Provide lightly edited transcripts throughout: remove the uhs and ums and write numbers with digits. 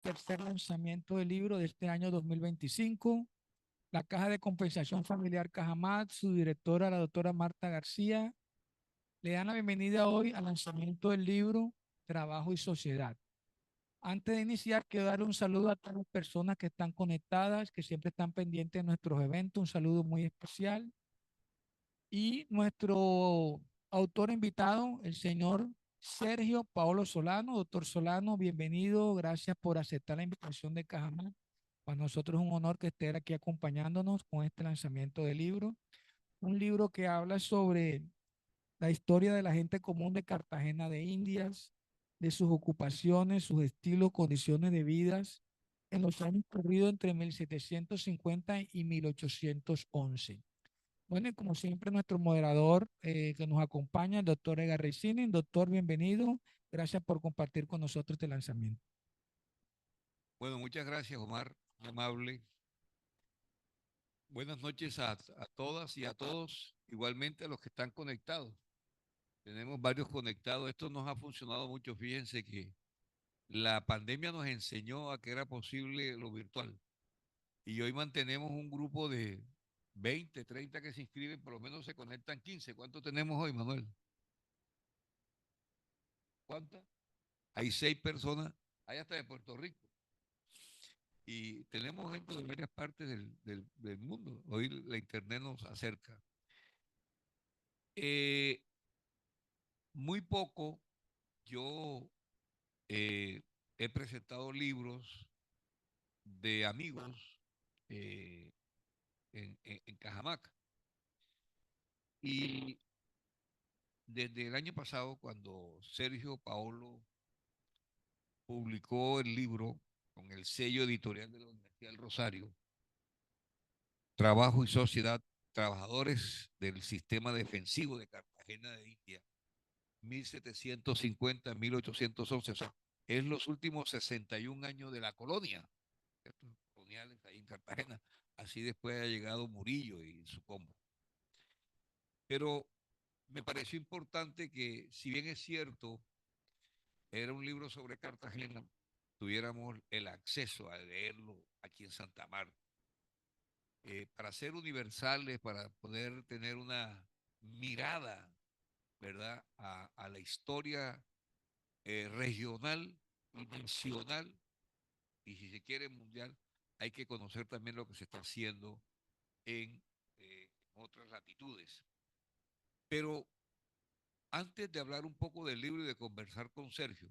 tercer lanzamiento del libro de este año 2025. La Caja de Compensación Familiar Cajamat, su directora, la doctora Marta García, le dan la bienvenida hoy al lanzamiento del libro Trabajo y Sociedad. Antes de iniciar, quiero darle un saludo a todas las personas que están conectadas, que siempre están pendientes de nuestros eventos, un saludo muy especial. Y nuestro autor invitado, el señor Sergio Paolo Solano. Doctor Solano, bienvenido, gracias por aceptar la invitación de Cajamar. Para nosotros es un honor que esté aquí acompañándonos con este lanzamiento de libro. Un libro que habla sobre la historia de la gente común de Cartagena de Indias, de sus ocupaciones, sus estilos, condiciones de vidas en los años corridos entre 1750 y 1811. Bueno, y como siempre, nuestro moderador que nos acompaña, el doctor Edgar Racine. Doctor, bienvenido. Gracias por compartir con nosotros este lanzamiento. Bueno, muchas gracias, Omar, muy amable. Buenas noches a todas y a todos, igualmente a los que están conectados. Tenemos varios conectados. Esto nos ha funcionado mucho. Fíjense que la pandemia nos enseñó a que era posible lo virtual. Y hoy mantenemos un grupo de 20, 30 que se inscriben, por lo menos se conectan 15. ¿Cuánto tenemos hoy, Manuel? ¿Cuántas? Hay 6 personas, hay hasta de Puerto Rico. Y tenemos gente de varias partes del mundo. Hoy la internet nos acerca. Eh, Muy poco yo eh, he presentado libros de amigos eh, en Cajamarca. Y desde el año pasado, cuando Sergio Paolo publicó el libro con el sello editorial de la Universidad del Rosario, Trabajo y Sociedad, Trabajadores del Sistema Defensivo de Cartagena de India, 1750-1811, o sea, es los últimos 61 años de la colonia, estos coloniales ahí en Cartagena. Así después ha llegado Murillo y su combo. Pero me pareció importante que, si bien es cierto, era un libro sobre Cartagena, tuviéramos el acceso a leerlo aquí en Santa Marta, para ser universales, para poder tener una mirada, ¿verdad?, a la historia regional y nacional, y si se quiere mundial, hay que conocer también lo que se está haciendo en otras latitudes. Pero antes de hablar un poco del libro y de conversar con Sergio,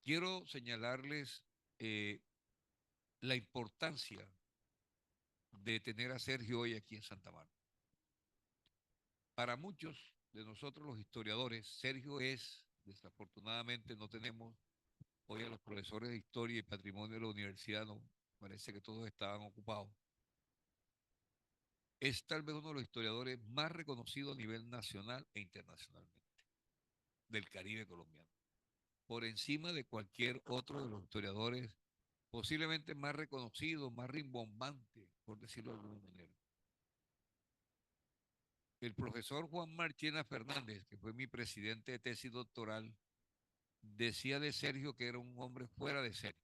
quiero señalarles eh, la importancia de tener a Sergio hoy aquí en Santa Marta. Para muchos de nosotros los historiadores, Sergio es, desafortunadamente no tenemos hoy a los profesores de historia y patrimonio de la universidad, no, parece que todos estaban ocupados. Es tal vez uno de los historiadores más reconocidos a nivel nacional e internacionalmente del Caribe colombiano, por encima de cualquier otro de los historiadores, posiblemente más reconocido, más rimbombante, por decirlo de alguna manera. El profesor Juan Marchena Fernández, que fue mi presidente de tesis doctoral, decía de Sergio que era un hombre fuera de serie.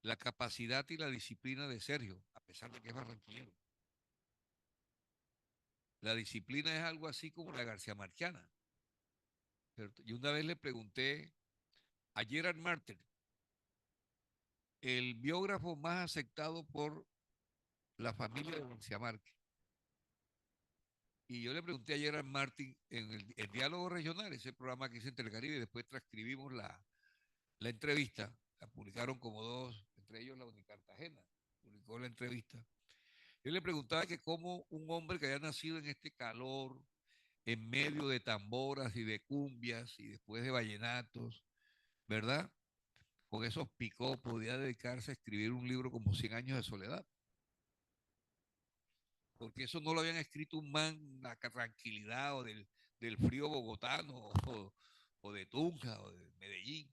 La capacidad y la disciplina de Sergio, a pesar de que es barranquillero. La disciplina es algo así como la García Marchiana. ¿Cierto? Y una vez le pregunté a Gerard Martin, el biógrafo más aceptado por la familia de García Márquez. Y yo le pregunté a Gerard Martin en el Diálogo Regional, ese programa que hice entre el Caribe, y después transcribimos la entrevista, la publicaron como dos, entre ellos la Unicartagena, publicó la entrevista. Yo le preguntaba que cómo un hombre que haya nacido en este calor, en medio de tamboras y de cumbias y después de vallenatos, ¿verdad? Con esos picó podía dedicarse a escribir un libro como 100 años de soledad. Porque eso no lo habían escrito un man en la tranquilidad o del frío bogotano o de Tunja o de Medellín.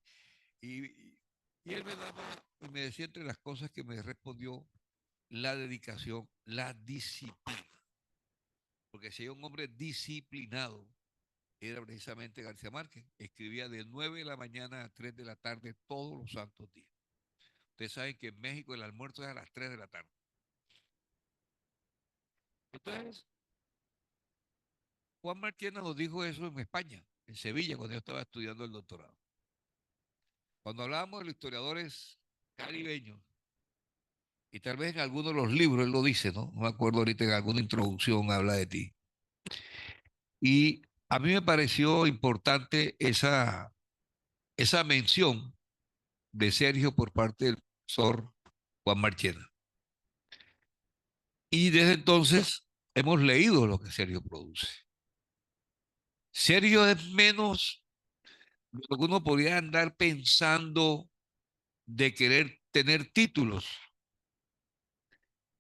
Y él me daba, y me decía entre las cosas que me respondió, la dedicación, la disciplina. Porque si hay un hombre disciplinado, era precisamente García Márquez. Escribía de 9 de la mañana a 3 de la tarde todos los santos días. Ustedes saben que en México el almuerzo es a las 3 de la tarde. Entonces, Juan Marchena nos dijo eso en España, en Sevilla, cuando yo estaba estudiando el doctorado. Cuando hablábamos de los historiadores caribeños, y tal vez en algunos de los libros él lo dice, ¿no? No me acuerdo ahorita, en alguna introducción habla de ti. Y a mí me pareció importante esa mención de Sergio por parte del profesor Juan Marchena. Y desde entonces hemos leído lo que Sergio produce. Sergio es menos de lo que uno podría andar pensando de querer tener títulos.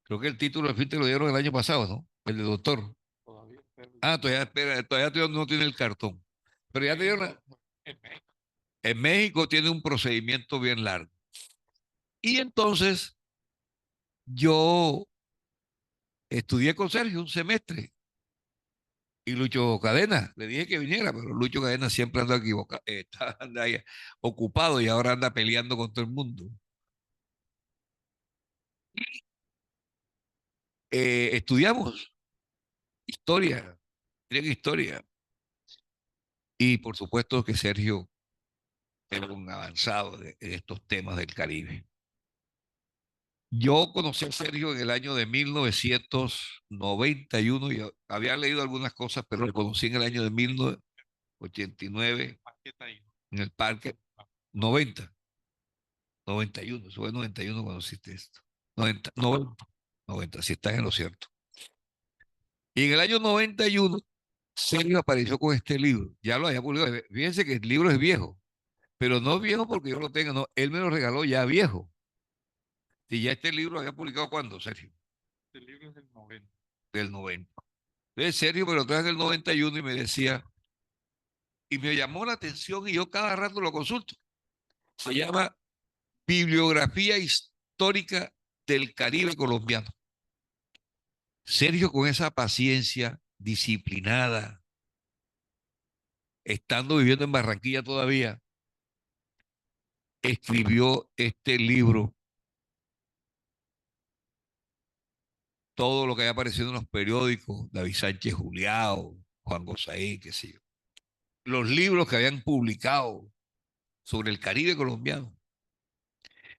Creo que el título al fin te lo dieron el año pasado, ¿no? El de doctor. Ah, todavía, espera, todavía no tiene el cartón. Pero ya te dieron. En México tiene un procedimiento bien largo. Y entonces yo estudié con Sergio un semestre y Lucho Cadena, le dije que viniera, pero Lucho Cadena siempre anda equivocado, anda ahí ocupado y ahora anda peleando con todo el mundo. Estudiamos historia, tienen historia. Y por supuesto que Sergio era un avanzado de estos temas del Caribe. Yo conocí a Sergio en el año de 1991 y había leído algunas cosas, pero lo conocí en el año de 1989 en el parque 90, 91, eso fue 91 cuando hiciste esto. 90, 90, 90, si estás en lo cierto. Y en el año 91, Sergio apareció con este libro. Ya lo había publicado. Fíjense que el libro es viejo, pero no viejo porque yo lo tenga, no. Él me lo regaló ya viejo. Y ya este libro lo había publicado cuando, Sergio. Este libro es del 90. Del 90. Entonces, Sergio me lo trajo en el 91 y me decía, y me llamó la atención y yo cada rato lo consulto. Se llama Bibliografía Histórica del Caribe Colombiano. Sergio, con esa paciencia disciplinada, estando viviendo en Barranquilla todavía, escribió este libro, todo lo que había aparecido en los periódicos, David Sánchez Juliao, Juan Gosaín, qué sé yo. Los libros que habían publicado sobre el Caribe colombiano.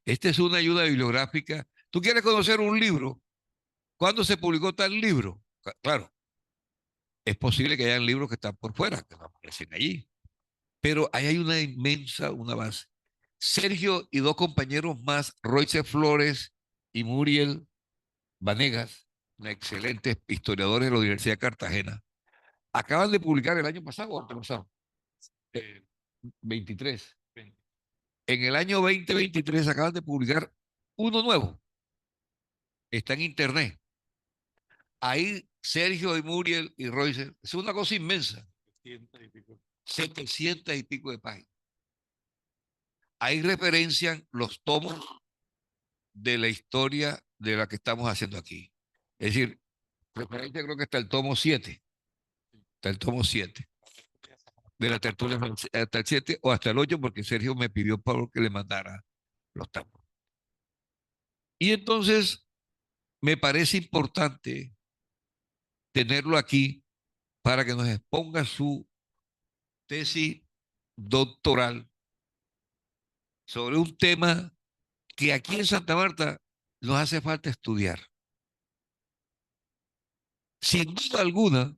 Esta es una ayuda bibliográfica. ¿Tú quieres conocer un libro? ¿Cuándo se publicó tal libro? Claro, es posible que hayan libros que están por fuera, que no aparecen allí. Pero ahí hay una inmensa, una base. Sergio y dos compañeros más, Royce Flores y Muriel Vanegas, excelentes historiadores de la Universidad de Cartagena, acaban de publicar el año pasado o antepasado, 23. En el año 2023 acaban de publicar uno nuevo. Está en internet. Ahí Sergio y Muriel y Royce, es una cosa inmensa. 700 y pico de páginas. Ahí referencian los tomos de la historia de la que estamos haciendo aquí. Es decir, referencia creo que está el tomo 7. Está el tomo 7. De la tertulia hasta el 7 o hasta el 8 porque Sergio me pidió por que le mandara los tomos. Y entonces me parece importante tenerlo aquí para que nos exponga su tesis doctoral sobre un tema que aquí en Santa Marta nos hace falta estudiar. Sin duda alguna,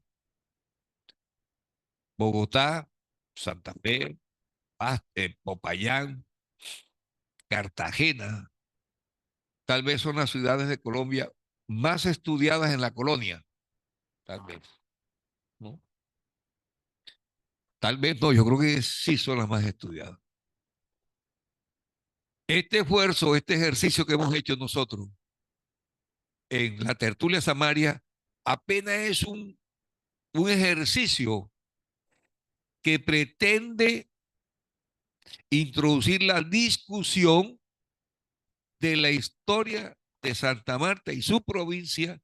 Bogotá, Santa Fe, Popayán, Cartagena, tal vez son las ciudades de Colombia más estudiadas en la colonia, tal vez, ¿no? Tal vez no, yo creo que sí son las más estudiadas. Este esfuerzo, este ejercicio que hemos hecho nosotros en la tertulia Samaria, apenas es un ejercicio que pretende introducir la discusión de la historia de Santa Marta y su provincia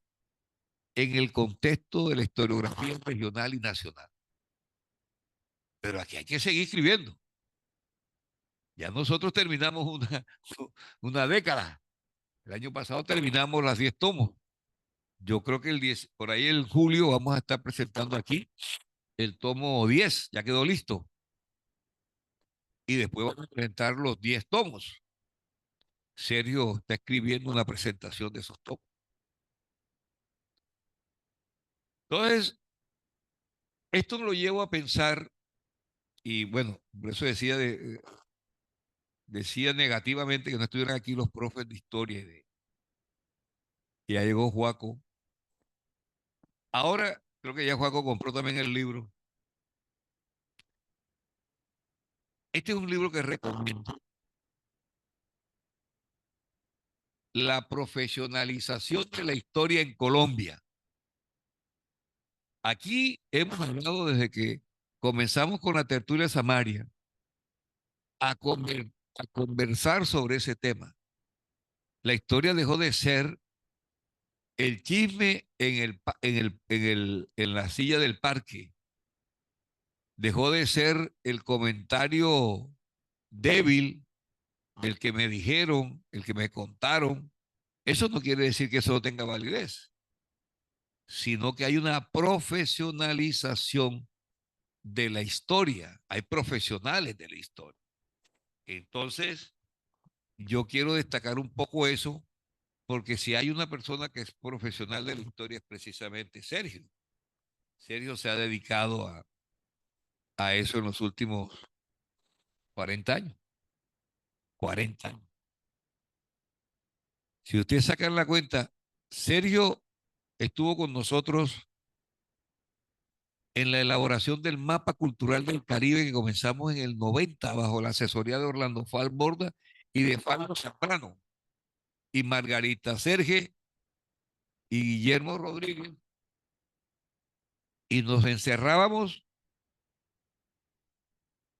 en el contexto de la historiografía regional y nacional. Pero aquí hay que seguir escribiendo. Ya nosotros terminamos una década. El año pasado terminamos las 10 tomos. Yo creo que el 10, por ahí en julio vamos a estar presentando aquí el tomo 10, ya quedó listo. Y después vamos a presentar los 10 tomos. Sergio está escribiendo una presentación de esos tomos. Entonces, esto me lo llevo a pensar, y bueno, por eso decía negativamente que no estuvieran aquí los profes de historia y ya llegó Joaco. Ahora creo que ya Joaco compró también el libro. Este es un libro que recomiendo. La profesionalización de la historia en Colombia. Aquí hemos hablado desde que comenzamos con la tertulia Samaria a conversar sobre ese tema. La historia dejó de ser el chisme en la silla del parque. Dejó de ser el comentario débil, el que me dijeron, el que me contaron. Eso no quiere decir que eso no tenga validez, sino que hay una profesionalización de la historia. Hay profesionales de la historia. Entonces, yo quiero destacar un poco eso, porque si hay una persona que es profesional de la historia es precisamente Sergio. Sergio se ha dedicado a eso en los últimos 40 años. 40 años. Si ustedes sacan la cuenta, Sergio estuvo con nosotros en la elaboración del mapa cultural del Caribe que comenzamos en el 90 bajo la asesoría de Orlando Falborda y de Pablo Zambrano y Margarita Serge y Guillermo Rodríguez, y nos encerrábamos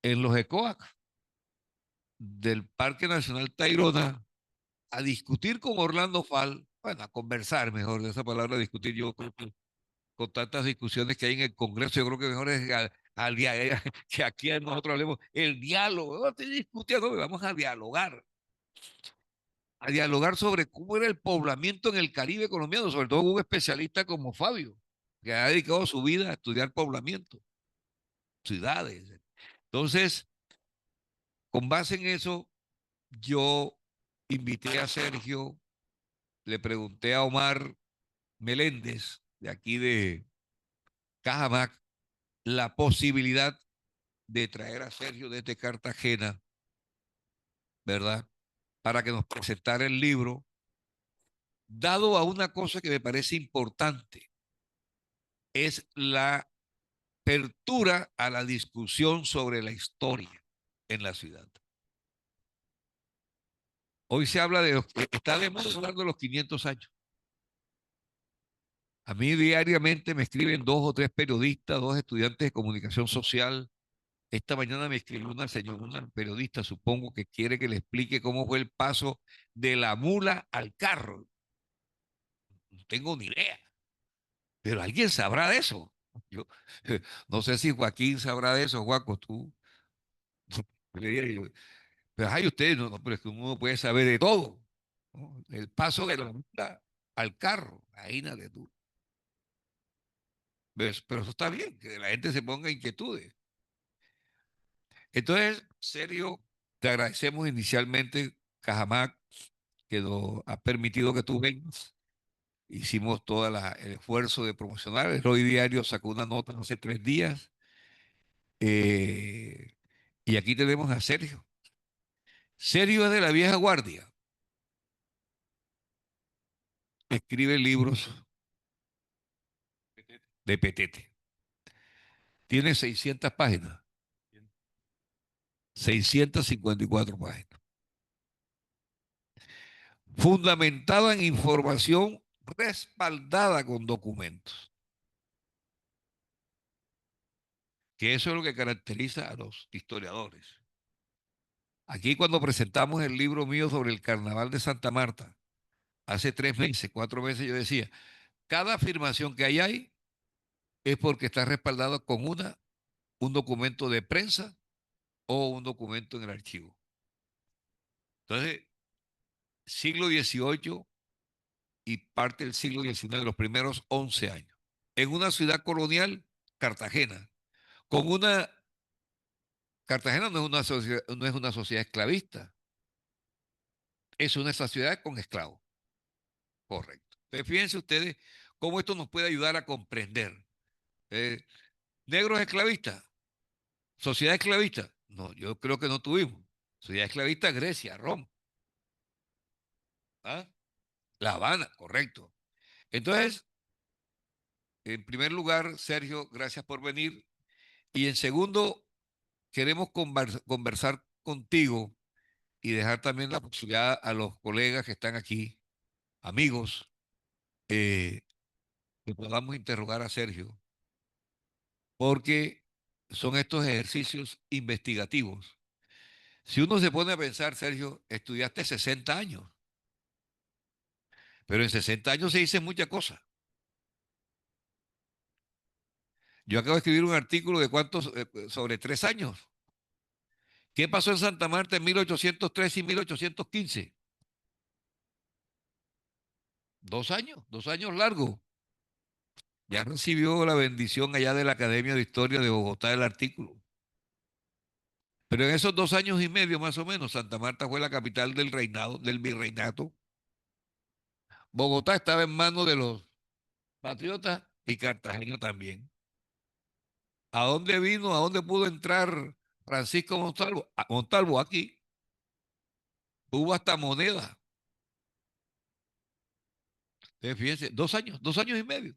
en los ECOAC del Parque Nacional Tayrona a discutir con Orlando Fal, bueno, a conversar mejor, de esa palabra discutir, yo creo que con tantas discusiones que hay en el Congreso, yo creo que mejor es que aquí nosotros hablemos el diálogo, no estoy discutiendo, vamos a dialogar sobre cómo era el poblamiento en el Caribe colombiano, sobre todo un especialista como Fabio, que ha dedicado su vida a estudiar poblamiento, ciudades. Entonces, con base en eso, yo invité a Sergio, le pregunté a Omar Meléndez, de aquí de Cajamac, la posibilidad de traer a Sergio desde Cartagena, ¿verdad? Para que nos presentara el libro, dado a una cosa que me parece importante, es la apertura a la discusión sobre la historia en la ciudad. Hoy se habla de está de moda hablar de los 500 años. A mí diariamente me escriben dos o tres periodistas, dos estudiantes de comunicación social. Esta mañana me escribió una señora, una periodista, supongo, que quiere que le explique cómo fue el paso de la mula al carro. No tengo ni idea, pero alguien sabrá de eso. Yo no sé si Joaquín sabrá de eso, Juaco, tú. Pero hay ustedes, no, pero es que uno puede saber de todo, ¿no? El paso de la mula al carro, imagínate tú. ¿Ves? Pero eso está bien, que la gente se ponga inquietudes. Entonces, Sergio, te agradecemos inicialmente, Cajamac, que nos ha permitido que tú vengas. Hicimos todo el esfuerzo de promocionar. El Hoy Diario sacó una nota hace 3 días. eh, y aquí tenemos a Sergio. Sergio es de la vieja guardia. Escribe libros de petete. Tiene 600 páginas. 654 páginas. Fundamentado en información respaldada con documentos. Que eso es lo que caracteriza a los historiadores. Aquí cuando presentamos el libro mío sobre el Carnaval de Santa Marta, hace 3 meses, 4 meses, yo decía, cada afirmación que hay ahí es porque está respaldado con una un documento de prensa o un documento en el archivo. Entonces, siglo XVIII y parte del siglo XIX, los primeros 11 años. En una ciudad colonial, Cartagena, con una... Cartagena no es una sociedad esclavista, es una sociedad con esclavos, correcto. Entonces, fíjense ustedes cómo esto nos puede ayudar a comprender. Eh, ¿Negros esclavistas? ¿Sociedad esclavista? No, yo creo que no tuvimos. Sociedad esclavista, Grecia, Roma. ¿Ah? La Habana, correcto. Entonces, en primer lugar, Sergio, gracias por venir. Y en segundo, queremos conversar contigo y dejar también la posibilidad a los colegas que están aquí, amigos, eh, que podamos interrogar a Sergio, porque son estos ejercicios investigativos. Si uno se pone a pensar, Sergio, estudiaste 60 años, pero en 60 años se dicen muchas cosas. Yo acabo de escribir un artículo de cuántos, sobre 3 años. ¿Qué pasó en Santa Marta en 1803 y 1815? 2 años largos. Ya recibió la bendición allá de la Academia de Historia de Bogotá el artículo. Pero en esos 2 años y medio más o menos, Santa Marta fue la capital del reinado, del virreinato. Bogotá estaba en manos de los patriotas y Cartagena también. ¿A dónde vino? ¿A dónde pudo entrar Francisco Montalvo? A Montalvo aquí. Hubo hasta moneda. Entonces, fíjense, 2 años, 2 años y medio.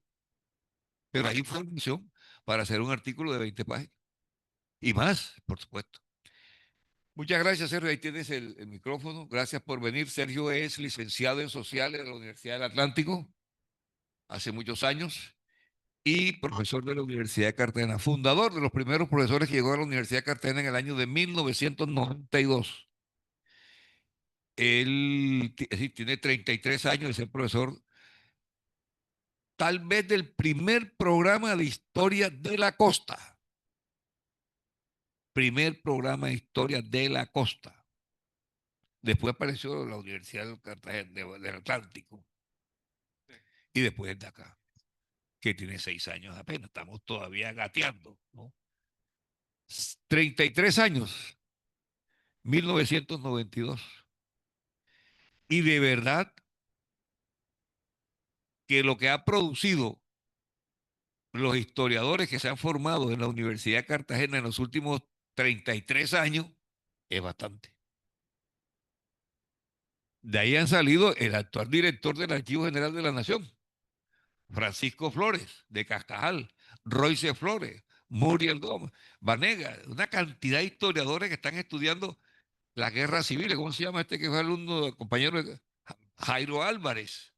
Pero hay información para hacer un artículo de 20 páginas. Y más, por supuesto. Muchas gracias, Sergio. Ahí tienes el micrófono. Gracias por venir. Sergio es licenciado en Sociales de la Universidad del Atlántico hace muchos años y profesor de la Universidad de Cartagena, fundador de los primeros profesores que llegó a la Universidad de Cartagena en el año de 1992. Él sí, tiene 33 años de ser profesor, tal vez del primer programa de historia de la costa. Primer programa de historia de la costa. Después apareció la Universidad del Cartagena, del Atlántico, y después de acá, que tiene 6 años apenas. Estamos todavía gateando, ¿no? 33 años, 1992. Y de verdad que lo que ha producido los historiadores que se han formado en la Universidad de Cartagena en los últimos 33 años es bastante. De ahí han salido el actual director del Archivo General de la Nación, Francisco Flores, de Cascajal, Royce Flores, Muriel Gómez, Vanega, una cantidad de historiadores que están estudiando las guerras civiles. ¿Cómo se llama este que fue alumno, compañero? Jairo Álvarez.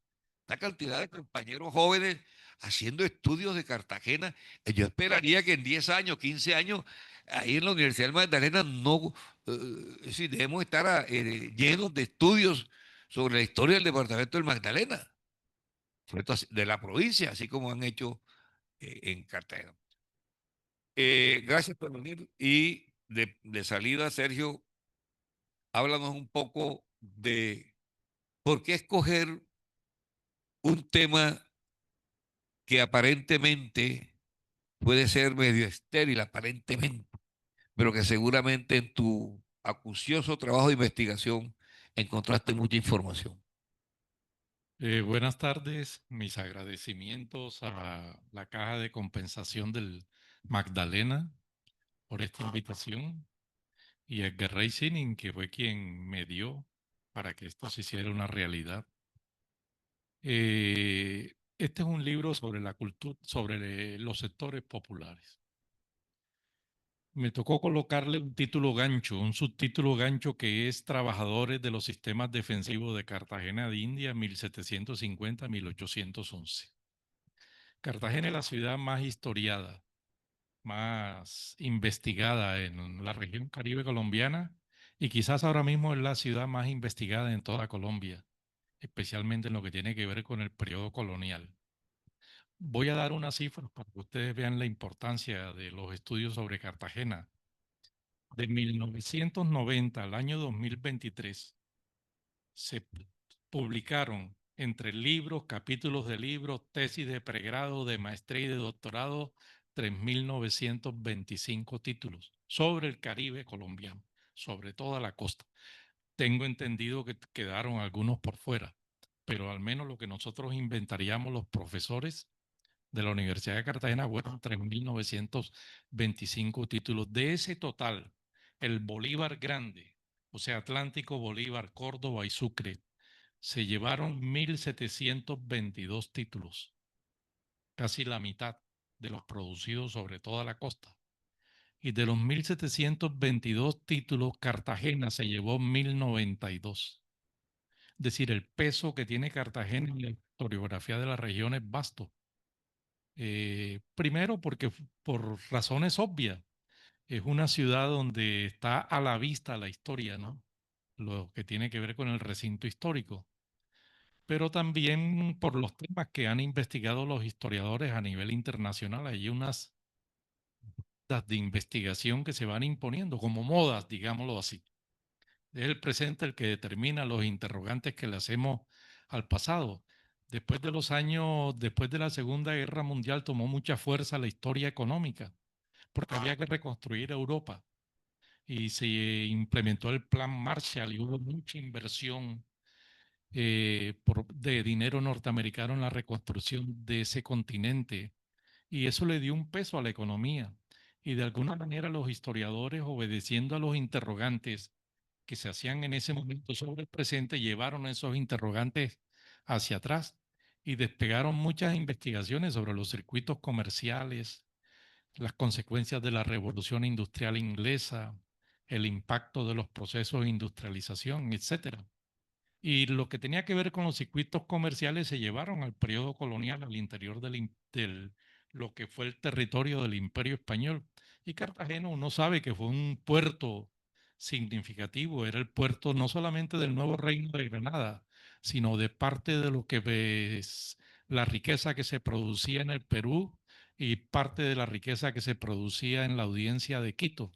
Una cantidad de compañeros jóvenes haciendo estudios de Cartagena. Yo esperaría que en 10 años, 15 años, ahí en la Universidad de Magdalena no, es decir, debemos estar llenos de estudios sobre la historia del departamento del Magdalena, de la provincia, así como han hecho en Cartagena. Gracias por venir y de salida, Sergio, háblanos un poco de por qué escoger un tema que aparentemente puede ser medio estéril, aparentemente, pero que seguramente en tu acucioso trabajo de investigación encontraste mucha información. Buenas tardes, mis agradecimientos a la Caja de Compensación del Magdalena por esta invitación y a Edgar Racing, que fue quien me dio para que esto se hiciera una realidad. Este es un libro sobre la cultura, sobre los sectores populares. Me tocó colocarle un título gancho, un subtítulo gancho que es Trabajadores de los Sistemas Defensivos de Cartagena de India 1750-1811. Cartagena es la ciudad más historiada, más investigada en la región Caribe colombiana y quizás ahora mismo es la ciudad más investigada en toda Colombia, especialmente en lo que tiene que ver con el periodo colonial. Voy a dar unas cifras para que ustedes vean la importancia de los estudios sobre Cartagena. De 1990 al año 2023 se publicaron entre libros, capítulos de libros, tesis de pregrado, de maestría y de doctorado, 3.925 títulos sobre el Caribe colombiano, sobre toda la costa. Tengo entendido que quedaron algunos por fuera, pero al menos lo que nosotros inventaríamos los profesores de la Universidad de Cartagena fueron 3.925 títulos. De ese total, el Bolívar Grande, o sea, Atlántico, Bolívar, Córdoba y Sucre, se llevaron 1.722 títulos, casi la mitad de los producidos sobre toda la costa. Y de los 1.722 títulos, Cartagena se llevó 1.092. Es decir, el peso que tiene Cartagena en la historiografía de la región es vasto. Primero porque por razones obvias, es una ciudad donde está a la vista la historia, ¿no? Lo que tiene que ver con el recinto histórico, pero también por los temas que han investigado los historiadores a nivel internacional. Hay unas de investigación que se van imponiendo como modas, digámoslo así. Es el presente el que determina los interrogantes que le hacemos al pasado. Después de los años, después de la Segunda Guerra Mundial, tomó mucha fuerza la historia económica, porque había que reconstruir Europa y se implementó el Plan Marshall y hubo mucha inversión de dinero norteamericano en la reconstrucción de ese continente, y eso le dio un peso a la economía. Y de alguna manera los historiadores, obedeciendo a los interrogantes que se hacían en ese momento sobre el presente, llevaron esos interrogantes hacia atrás y despegaron muchas investigaciones sobre los circuitos comerciales, las consecuencias de la revolución industrial inglesa, el impacto de los procesos de industrialización, etcétera. Y lo que tenía que ver con los circuitos comerciales se llevaron al periodo colonial, al interior lo que fue el territorio del Imperio Español. Y Cartagena, uno sabe que fue un puerto significativo, era el puerto no solamente del nuevo reino de Granada, sino de parte de lo que es la riqueza que se producía en el Perú y parte de la riqueza que se producía en la audiencia de Quito.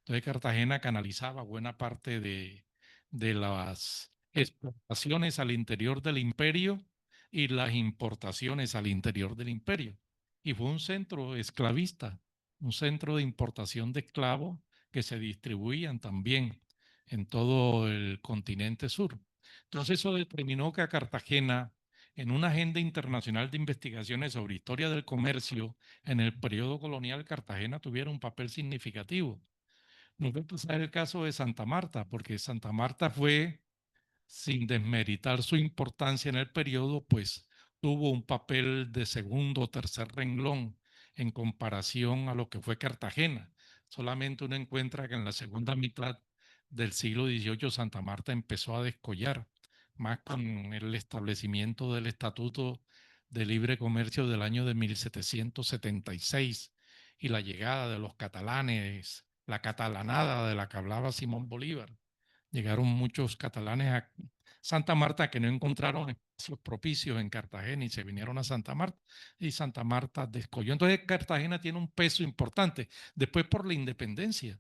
Entonces Cartagena canalizaba buena parte de las exportaciones al interior del imperio y las importaciones al interior del imperio. Y fue un centro esclavista, un centro de importación de esclavos que se distribuían también en todo el continente sur. Entonces eso determinó que a Cartagena, en una agenda internacional de investigaciones sobre historia del comercio en el periodo colonial, Cartagena tuviera un papel significativo. Nos va a pasar el caso de Santa Marta, porque Santa Marta fue, sin desmeritar su importancia en el periodo, pues tuvo un papel de segundo o tercer renglón en comparación a lo que fue Cartagena. Solamente uno encuentra que en la segunda mitad del siglo XVIII Santa Marta empezó a descollar, más con el establecimiento del Estatuto de Libre Comercio del año de 1776 y la llegada de los catalanes, la catalanada de la que hablaba Simón Bolívar. Llegaron muchos catalanes a Santa Marta que no encontraron espacios propicios en Cartagena y se vinieron a Santa Marta y Santa Marta descolló. Entonces Cartagena tiene un peso importante. Después por la independencia.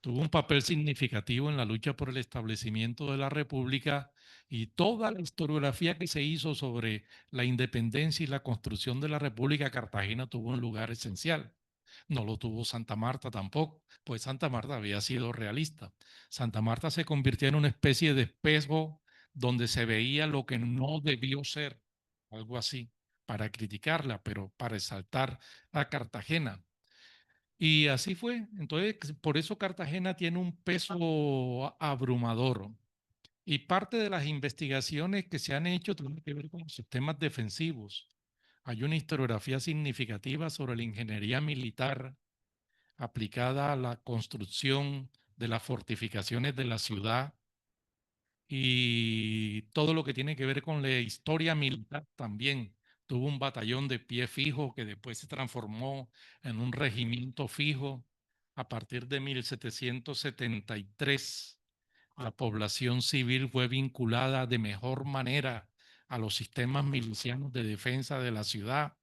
Tuvo un papel significativo en la lucha por el establecimiento de la República y toda la historiografía que se hizo sobre la independencia y la construcción de la República, Cartagena tuvo un lugar esencial. No lo tuvo Santa Marta tampoco, pues Santa Marta había sido realista. Santa Marta se convirtió en una especie de espejo donde se veía lo que no debió ser, algo así, para criticarla, pero para exaltar a Cartagena. Y así fue. Entonces, por eso Cartagena tiene un peso abrumador. Y parte de las investigaciones que se han hecho tienen que ver con los sistemas defensivos. Hay una historiografía significativa sobre la ingeniería militar aplicada a la construcción de las fortificaciones de la ciudad y todo lo que tiene que ver con la historia militar también. Tuvo un batallón de pie fijo que después se transformó en un regimiento fijo a partir de 1773. La población civil fue vinculada de mejor manera a los sistemas milicianos de defensa de la ciudad.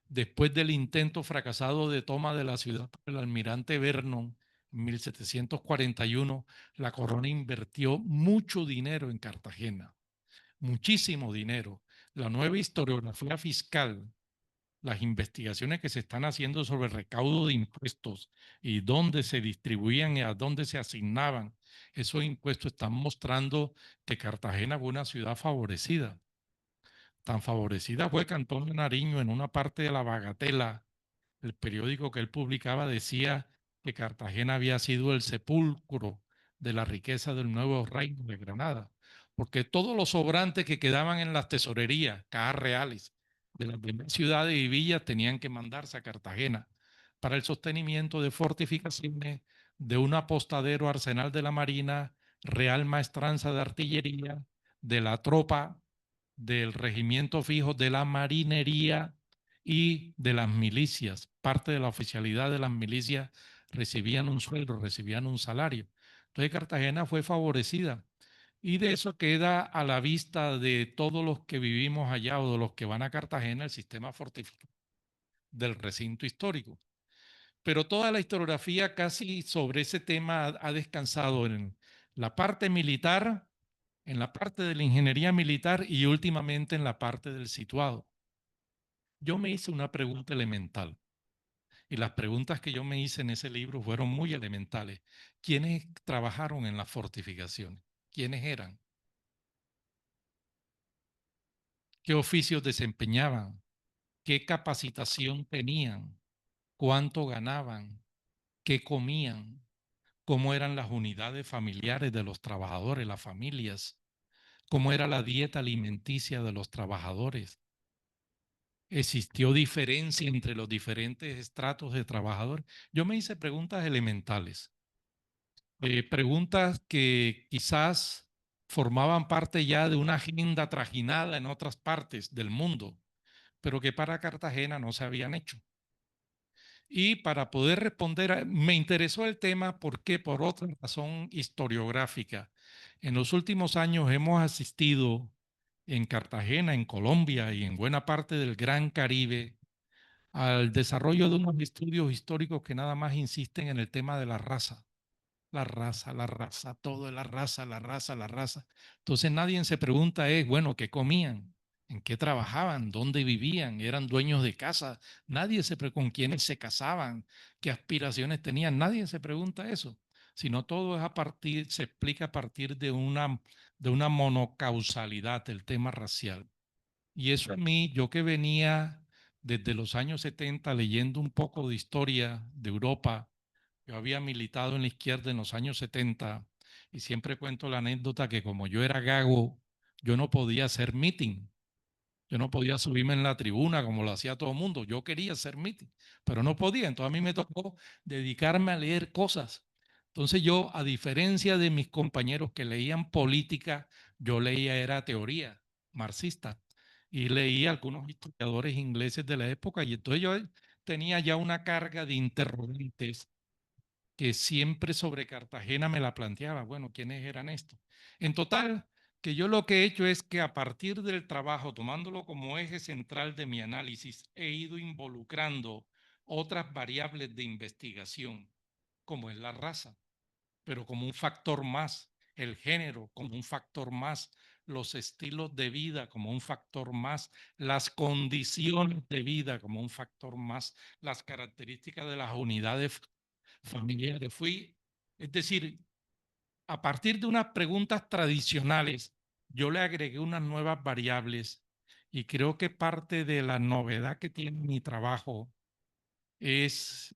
Después del intento fracasado de toma de la ciudad por el almirante Vernon en 1741, la corona invirtió mucho dinero en Cartagena, muchísimo dinero. La nueva historiografía fiscal, las investigaciones que se están haciendo sobre el recaudo de impuestos y dónde se distribuían y a dónde se asignaban esos impuestos, están mostrando que Cartagena fue una ciudad favorecida. Tan favorecida fue que Antonio Nariño, en una parte de la Bagatela, el periódico que él publicaba, decía que Cartagena había sido el sepulcro de la riqueza del nuevo reino de Granada, porque todos los sobrantes que quedaban en las tesorerías, cajas reales de las demás ciudades y villas, tenían que mandarse a Cartagena para el sostenimiento de fortificaciones, de un apostadero arsenal de la Marina, Real Maestranza de Artillería, de la tropa, del regimiento fijo, de la marinería y de las milicias. Parte de la oficialidad de las milicias recibían un sueldo, recibían un salario. Entonces Cartagena fue favorecida y de eso queda a la vista de todos los que vivimos allá o de los que van a Cartagena el sistema fortificado del recinto histórico. Pero toda la historiografía casi sobre ese tema ha descansado en la parte militar, en la parte de la ingeniería militar y últimamente en la parte del situado. Yo me hice una pregunta elemental y las preguntas que yo me hice en ese libro fueron muy elementales. ¿Quiénes trabajaron en las fortificaciones? ¿Quiénes eran? ¿Qué oficios desempeñaban? ¿Qué capacitación tenían? ¿Cuánto ganaban? ¿Qué comían? ¿Cómo eran las unidades familiares de los trabajadores, las familias? ¿Cómo era la dieta alimenticia de los trabajadores? ¿Existió diferencia entre los diferentes estratos de trabajadores? Yo me hice preguntas elementales, preguntas que quizás formaban parte ya de una agenda trajinada en otras partes del mundo, pero que para Cartagena no se habían hecho. Y para poder responder, me interesó el tema porque por otra razón historiográfica. En los últimos años hemos asistido en Cartagena, en Colombia y en buena parte del Gran Caribe al desarrollo de unos estudios históricos que nada más insisten en el tema de la raza. La raza, todo es la raza, la raza, la raza. Entonces nadie se pregunta bueno, ¿qué comían? ¿En qué trabajaban? ¿Dónde vivían? ¿Eran dueños de casa? Nadie se pregunta con quiénes se casaban, qué aspiraciones tenían. Nadie se pregunta eso, sino todo es se explica a partir de una monocausalidad, el tema racial. Y eso a mí, yo que venía desde los años 70 leyendo un poco de historia de Europa, yo había militado en la izquierda en los años 70 y siempre cuento la anécdota que como yo era gago, yo no podía hacer meeting. Yo no podía subirme en la tribuna como lo hacía todo el mundo. Yo quería hacer meeting, pero no podía. Entonces a mí me tocó dedicarme a leer cosas. Entonces yo, a diferencia de mis compañeros que leían política, yo leía era teoría marxista y leía algunos historiadores ingleses de la época y entonces yo tenía ya una carga de interrogantes que siempre sobre Cartagena me la planteaba. Bueno, ¿quiénes eran estos? En total, que yo lo que he hecho es que a partir del trabajo, tomándolo como eje central de mi análisis, he ido involucrando otras variables de investigación, como es la raza, pero como un factor más, el género como un factor más, los estilos de vida como un factor más, las condiciones de vida como un factor más, las características de las unidades familiares. Es decir, a partir de unas preguntas tradicionales, yo le agregué unas nuevas variables y creo que parte de la novedad que tiene mi trabajo es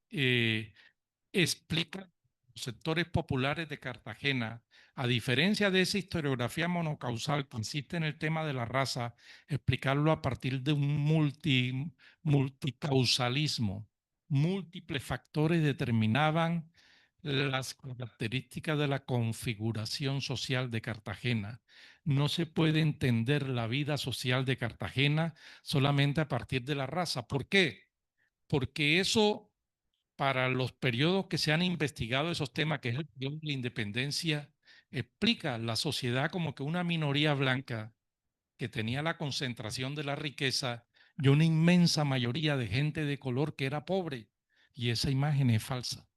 explica los sectores populares de Cartagena, a diferencia de esa historiografía monocausal que insiste en el tema de la raza, explicarlo a partir de un multicausalismo. Múltiples factores determinaban las características de la configuración social de Cartagena. No se puede entender la vida social de Cartagena solamente a partir de la raza. ¿Por qué? Porque eso, para los periodos que se han investigado esos temas, que es el periodo de la independencia, explica la sociedad como que una minoría blanca que tenía la concentración de la riqueza y una inmensa mayoría de gente de color que era pobre. Y esa imagen es falsa.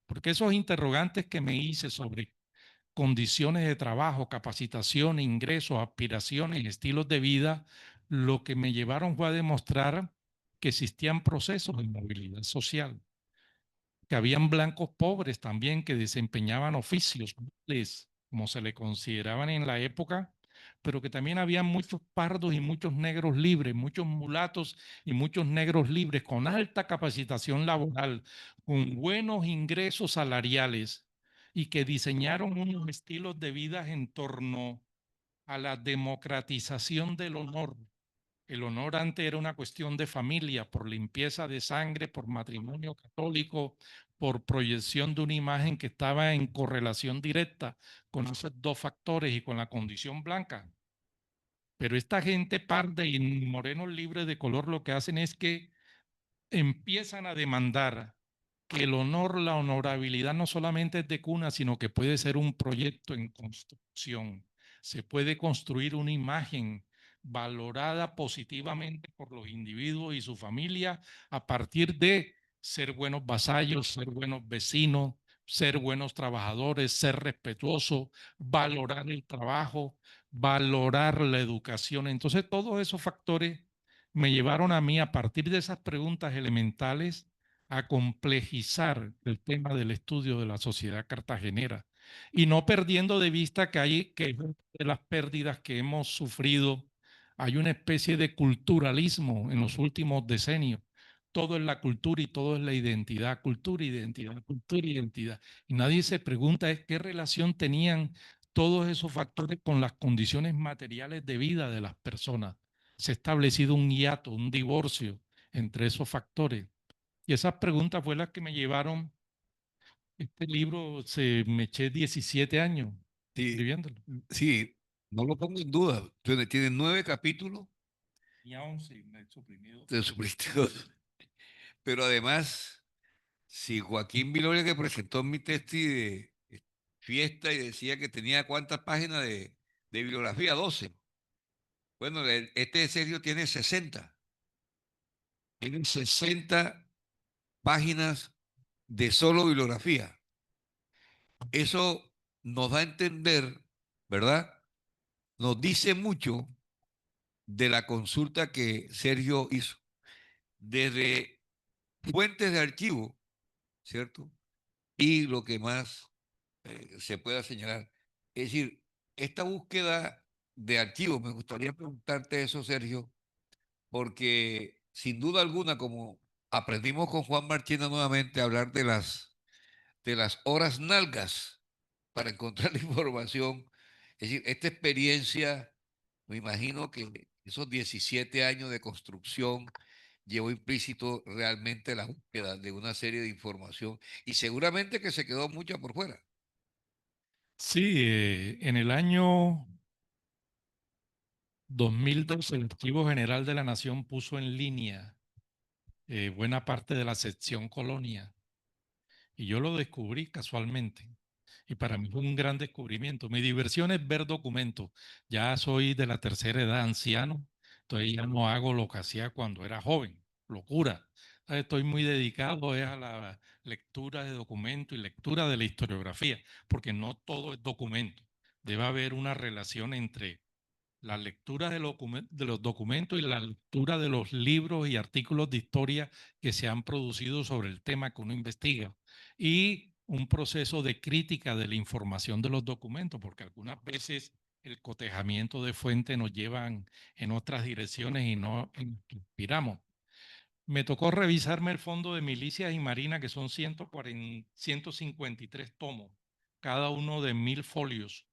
Porque esos interrogantes que me hice sobre condiciones de trabajo, capacitación, ingresos, aspiraciones, estilos de vida, lo que me llevaron fue a demostrar que existían procesos de movilidad social, que habían blancos pobres también que desempeñaban oficios, como se le consideraban en la época, pero que también había muchos pardos y muchos negros libres, muchos mulatos y muchos negros libres con alta capacitación laboral, con buenos ingresos salariales y que diseñaron unos estilos de vida en torno a la democratización del honor. El honor antes era una cuestión de familia, por limpieza de sangre, por matrimonio católico, por proyección de una imagen que estaba en correlación directa con esos dos factores y con la condición blanca. Pero esta gente parda y morenos libres de color lo que hacen es que empiezan a demandar que el honor, la honorabilidad no solamente es de cuna, sino que puede ser un proyecto en construcción. Se puede construir una imagen valorada positivamente por los individuos y su familia a partir de ser buenos vasallos, ser buenos vecinos, ser buenos trabajadores, ser respetuosos, valorar el trabajo, valorar la educación. Entonces, todos esos factores me llevaron a mí, a partir de esas preguntas elementales, a complejizar el tema del estudio de la sociedad cartagenera y no perdiendo de vista que de las pérdidas que hemos sufrido, hay una especie de culturalismo en los últimos decenios. Todo es la cultura y todo es la identidad, cultura, identidad, cultura, identidad. Y nadie se pregunta es qué relación tenían todos esos factores con las condiciones materiales de vida de las personas. Se ha establecido un hiato, un divorcio entre esos factores. Y esas preguntas fue las que me llevaron. Este libro me eché 17 años Sí, escribiéndolo. sí, no lo pongo en duda. Tiene 9 capítulos Tenía 11 y me he suprimido. de supiste dos. Pero además, si Joaquín Viloria, que presentó mi tesis de fiesta y decía que tenía cuántas páginas de bibliografía, 12. Bueno, este de Sergio tiene 60. Tienen 60 páginas de solo bibliografía. Eso nos da a entender, ¿verdad? Nos dice mucho de la consulta que Sergio hizo. Desde fuentes de archivo, ¿cierto? Y lo que más se pueda señalar. Es decir, esta búsqueda de archivos, me gustaría preguntarte eso, Sergio, porque sin duda alguna, como aprendimos con Juan Marchena nuevamente a hablar de las horas nalgas para encontrar la información, es decir, esta experiencia, me imagino que esos 17 años de construcción llevó implícito realmente la búsqueda de una serie de información y seguramente que se quedó mucha por fuera. Sí, en el año 2002 el Archivo General de la Nación puso en línea buena parte de la sección Colonia y yo lo descubrí casualmente. Y para mí fue un gran descubrimiento. Mi diversión es ver documentos. Ya soy de la tercera edad, anciano, entonces ya no hago lo que hacía cuando era joven. Locura. Entonces, estoy muy dedicado a la lectura de documentos y lectura de la historiografía, porque no todo es documento. Debe haber una relación entre la lectura de los documentos y la lectura de los libros y artículos de historia que se han producido sobre el tema que uno investiga y un proceso de crítica de la información de los documentos, porque algunas veces el cotejamiento de fuentes nos llevan en otras direcciones y no inspiramos. Me tocó revisarme el Fondo de Milicias y Marina, que son 153 tomos, cada uno de 1000 folios.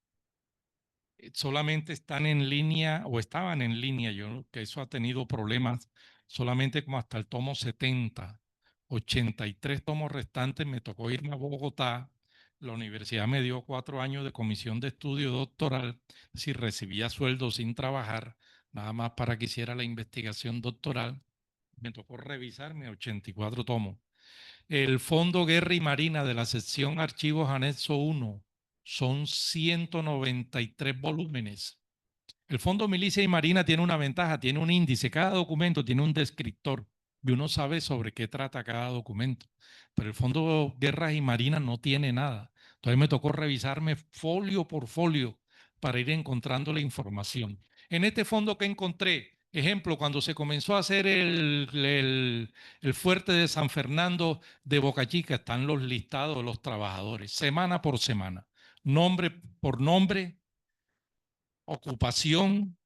Solamente están en línea o estaban en línea, yo que eso ha tenido problemas, solamente como hasta el tomo 70, 83 tomos restantes, me tocó irme a Bogotá, la universidad me dio 4 años de comisión de estudio doctoral, si recibía sueldo sin trabajar, nada más para que hiciera la investigación doctoral, me tocó revisarme 84 tomos. El Fondo Guerra y Marina de la sección Archivos Anexo 1 son 193 volúmenes. El Fondo Milicia y Marina tiene una ventaja, tiene un índice, cada documento tiene un descriptor y uno sabe sobre qué trata cada documento. Pero el Fondo Guerras y Marina no tiene nada. Entonces me tocó revisarme folio por folio para ir encontrando la información. En este fondo que encontré, ejemplo, cuando se comenzó a hacer el fuerte de San Fernando de Boca Chica, están los listados de los trabajadores, semana por semana, nombre por nombre, ocupación,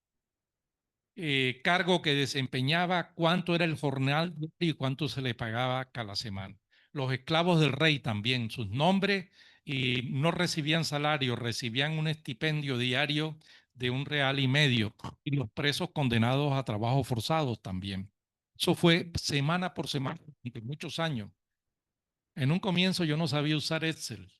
cargo que desempeñaba, cuánto era el jornal y cuánto se le pagaba cada semana. Los esclavos del rey también, sus nombres, y no recibían salario, recibían un estipendio diario de $1,50. Y los presos condenados a trabajo forzados también. Eso fue semana por semana, durante muchos años. En un comienzo yo no sabía usar Excel.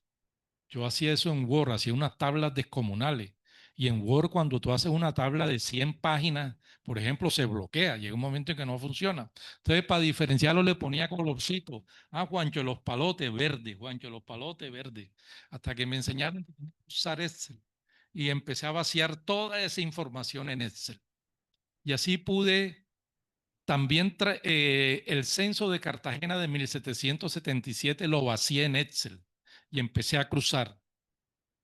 Yo hacía eso en Word, hacía unas tablas descomunales. Y en Word, cuando tú haces una tabla de 100 páginas, por ejemplo, se bloquea, llega un momento en que no funciona. Entonces, para diferenciarlo, le ponía colorcito. Ah, Juancho, los palotes verdes, Juancho, los palotes verdes. Hasta que me enseñaron a usar Excel. Y empecé a vaciar toda esa información en Excel. Y así pude también, el censo de Cartagena de 1777 lo vacié en Excel y empecé a cruzar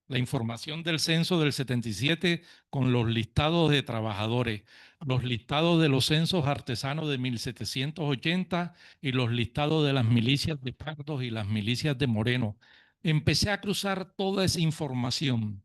la información del censo del 77 con los listados de trabajadores, los listados de los censos artesanos de 1780 y los listados de las milicias de Pardos y las milicias de Moreno. Empecé a cruzar toda esa información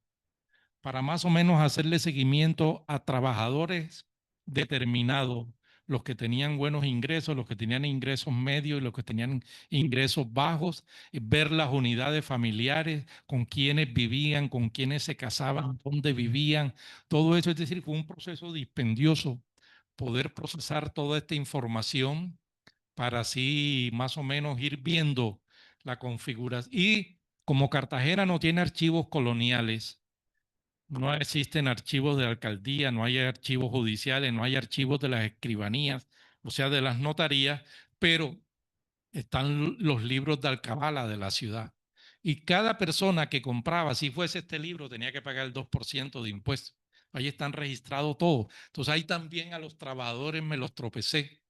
para más o menos hacerle seguimiento a trabajadores determinados, los que tenían buenos ingresos, los que tenían ingresos medios y los que tenían ingresos bajos, ver las unidades familiares, con quiénes vivían, con quiénes se casaban, dónde vivían, todo eso. Es decir, fue un proceso dispendioso poder procesar toda esta información para así más o menos ir viendo la configuración. Y como Cartagena no tiene archivos coloniales, no existen archivos de alcaldía, no hay archivos judiciales, no hay archivos de las escribanías, o sea, de las notarías, pero están los libros de alcabala de la ciudad. Y cada persona que compraba, si fuese este libro, tenía que pagar el 2% de impuestos. Ahí están registrados todos. Entonces ahí también a los trabajadores me los tropecé.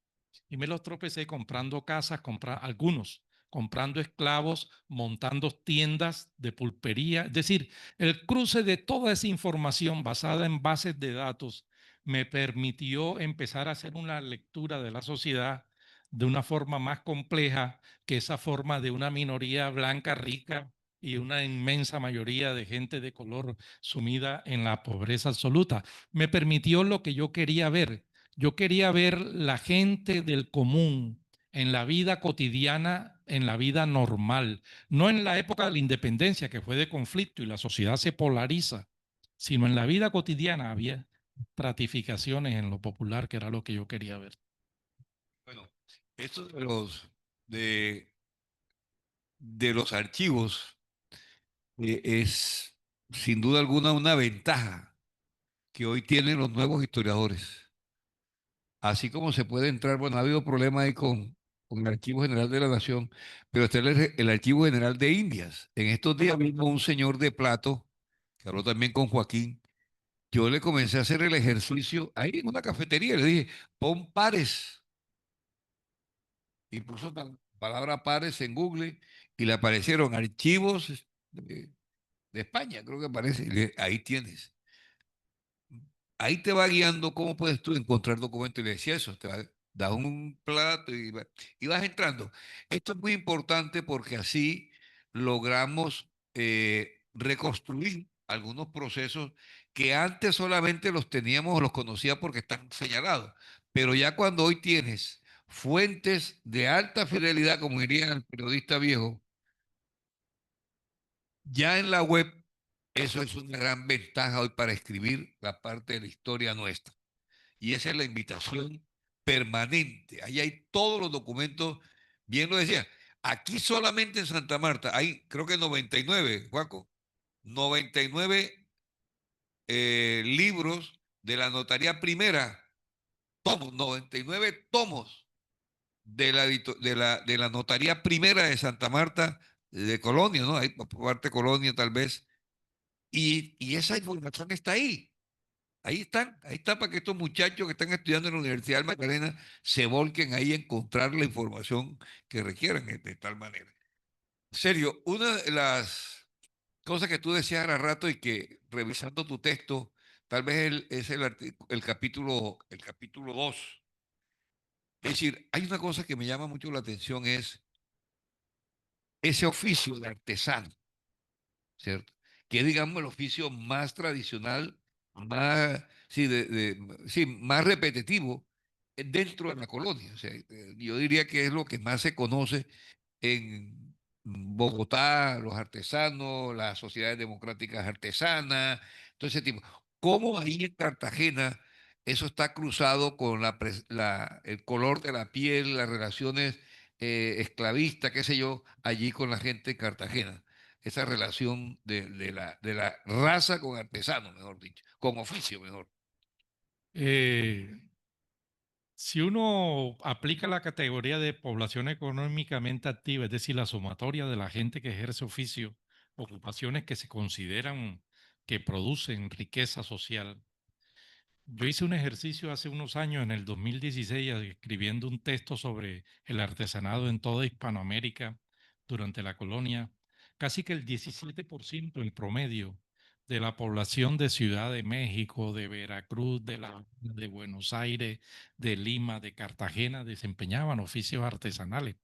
Y me los tropecé comprando casas, algunos, comprando esclavos, montando tiendas de pulpería. Es decir, el cruce de toda esa información basada en bases de datos me permitió empezar a hacer una lectura de la sociedad de una forma más compleja que esa forma de una minoría blanca rica y una inmensa mayoría de gente de color sumida en la pobreza absoluta. Me permitió lo que yo quería ver. Yo quería ver la gente del común en la vida cotidiana, en la vida normal, no en la época de la independencia, que fue de conflicto y la sociedad se polariza, sino en la vida cotidiana había estratificaciones en lo popular, que era lo que yo quería ver. Bueno, esto de los archivos es sin duda alguna una ventaja que hoy tienen los nuevos historiadores. Así como se puede entrar, bueno, ha habido problemas ahí con el Archivo General de la Nación, pero está el Archivo General de Indias. En estos días mismo un señor de Plato, que habló también con Joaquín, yo le comencé a hacer el ejercicio ahí en una cafetería, le dije, pon pares, y puso la palabra pares en Google y le aparecieron archivos de España, creo que aparece, ahí tienes. Ahí te va guiando cómo puedes tú encontrar documentos y le decía eso, das un plato y vas entrando. Esto es muy importante porque así logramos reconstruir algunos procesos que antes solamente los teníamos o los conocía porque están señalados. Pero ya cuando hoy tienes fuentes de alta fidelidad, como diría el periodista viejo, ya en la web, eso es una gran ventaja hoy para escribir la parte de la historia nuestra. Y esa es la invitación permanente. Ahí hay todos los documentos, bien lo decía, aquí solamente en Santa Marta hay, creo que 99, Juaco, 99 libros de la notaría primera, tomos, 99 tomos de la notaría primera de Santa Marta, de Colonia, ¿no? Hay por parte de Colonia tal vez, y esa información está ahí. ahí está para que estos muchachos que están estudiando en la Universidad del Magdalena se volquen ahí a encontrar la información que requieran de tal manera. Serio, una de las cosas que tú decías hace rato y que revisando tu texto, tal vez es el capítulo 2. Es decir, hay una cosa que me llama mucho la atención, es ese oficio de artesano, ¿cierto? Que es, digamos, el oficio más tradicional, más, sí, sí, más repetitivo dentro de la colonia. O sea, yo diría que es lo que más se conoce en Bogotá, los artesanos, las sociedades democráticas artesanas, todo ese tipo. ¿Cómo ahí en Cartagena eso está cruzado con el color de la piel, las relaciones esclavistas, qué sé yo, allí con la gente en Cartagena? Esa relación de la raza con artesano, mejor dicho, con oficio, mejor. Eh, Si uno aplica la categoría de población económicamente activa, es decir, la sumatoria de la gente que ejerce oficio, ocupaciones que se consideran que producen riqueza social. Yo hice un ejercicio hace unos años, en el 2016, escribiendo un texto sobre el artesanado en toda Hispanoamérica durante la colonia. Casi que el 17% en promedio de la población de Ciudad de México, de Veracruz, de Buenos Aires, de Lima, de Cartagena, desempeñaban oficios artesanales.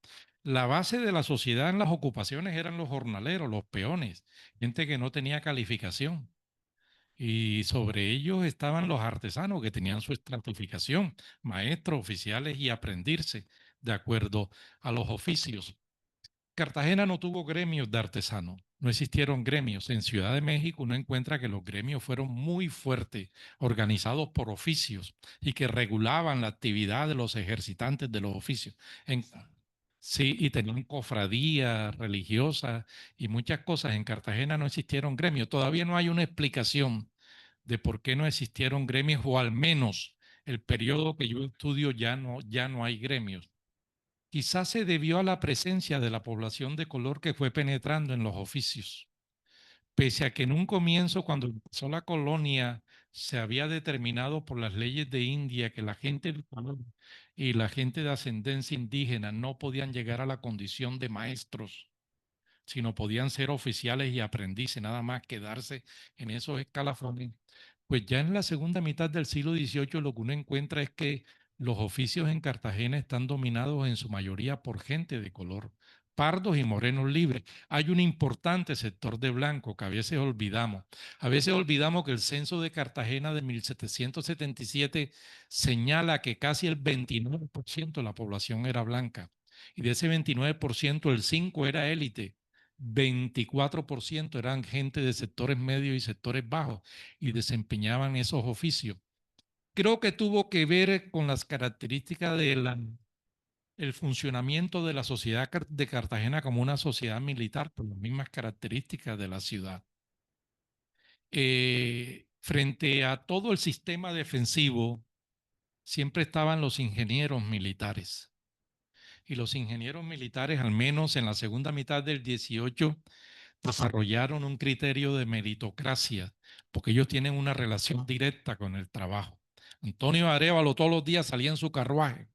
La base de la sociedad en las ocupaciones eran los jornaleros, los peones, gente que no tenía calificación. Y sobre ellos estaban los artesanos que tenían su estratificación, maestros, oficiales y aprendirse de acuerdo a los oficios. Cartagena no tuvo gremios de artesanos, no existieron gremios. En Ciudad de México uno encuentra que los gremios fueron muy fuertes, organizados por oficios y que regulaban la actividad de los ejercitantes de los oficios. Sí, y tenían cofradías religiosas y muchas cosas. En Cartagena no existieron gremios. Todavía no hay una explicación de por qué no existieron gremios, o al menos el periodo que yo estudio ya no hay gremios. Quizás se debió a la presencia de la población de color que fue penetrando en los oficios. Pese a que en un comienzo, cuando empezó la colonia, se había determinado por las leyes de India que la gente de color y la gente de ascendencia indígena no podían llegar a la condición de maestros, sino podían ser oficiales y aprendices, nada más quedarse en esos escalafones. Pues ya en la segunda mitad del siglo XVIII lo que uno encuentra es que los oficios en Cartagena están dominados en su mayoría por gente de color, pardos y morenos libres. Hay un importante sector de blanco que a veces olvidamos. A veces olvidamos que el censo de Cartagena de 1777 señala que casi el 29% de la población era blanca. Y de ese 29%, el 5% era élite. 24% eran gente de sectores medios y sectores bajos y desempeñaban esos oficios. Creo que tuvo que ver con las características del funcionamiento de la sociedad de Cartagena como una sociedad militar, por las mismas características de la ciudad. Frente a todo el sistema defensivo, siempre estaban los ingenieros militares. Y los ingenieros militares, al menos en la segunda mitad del 18, desarrollaron un criterio de meritocracia, porque ellos tienen una relación directa con el trabajo. Antonio Arévalo todos los días salía en su carruaje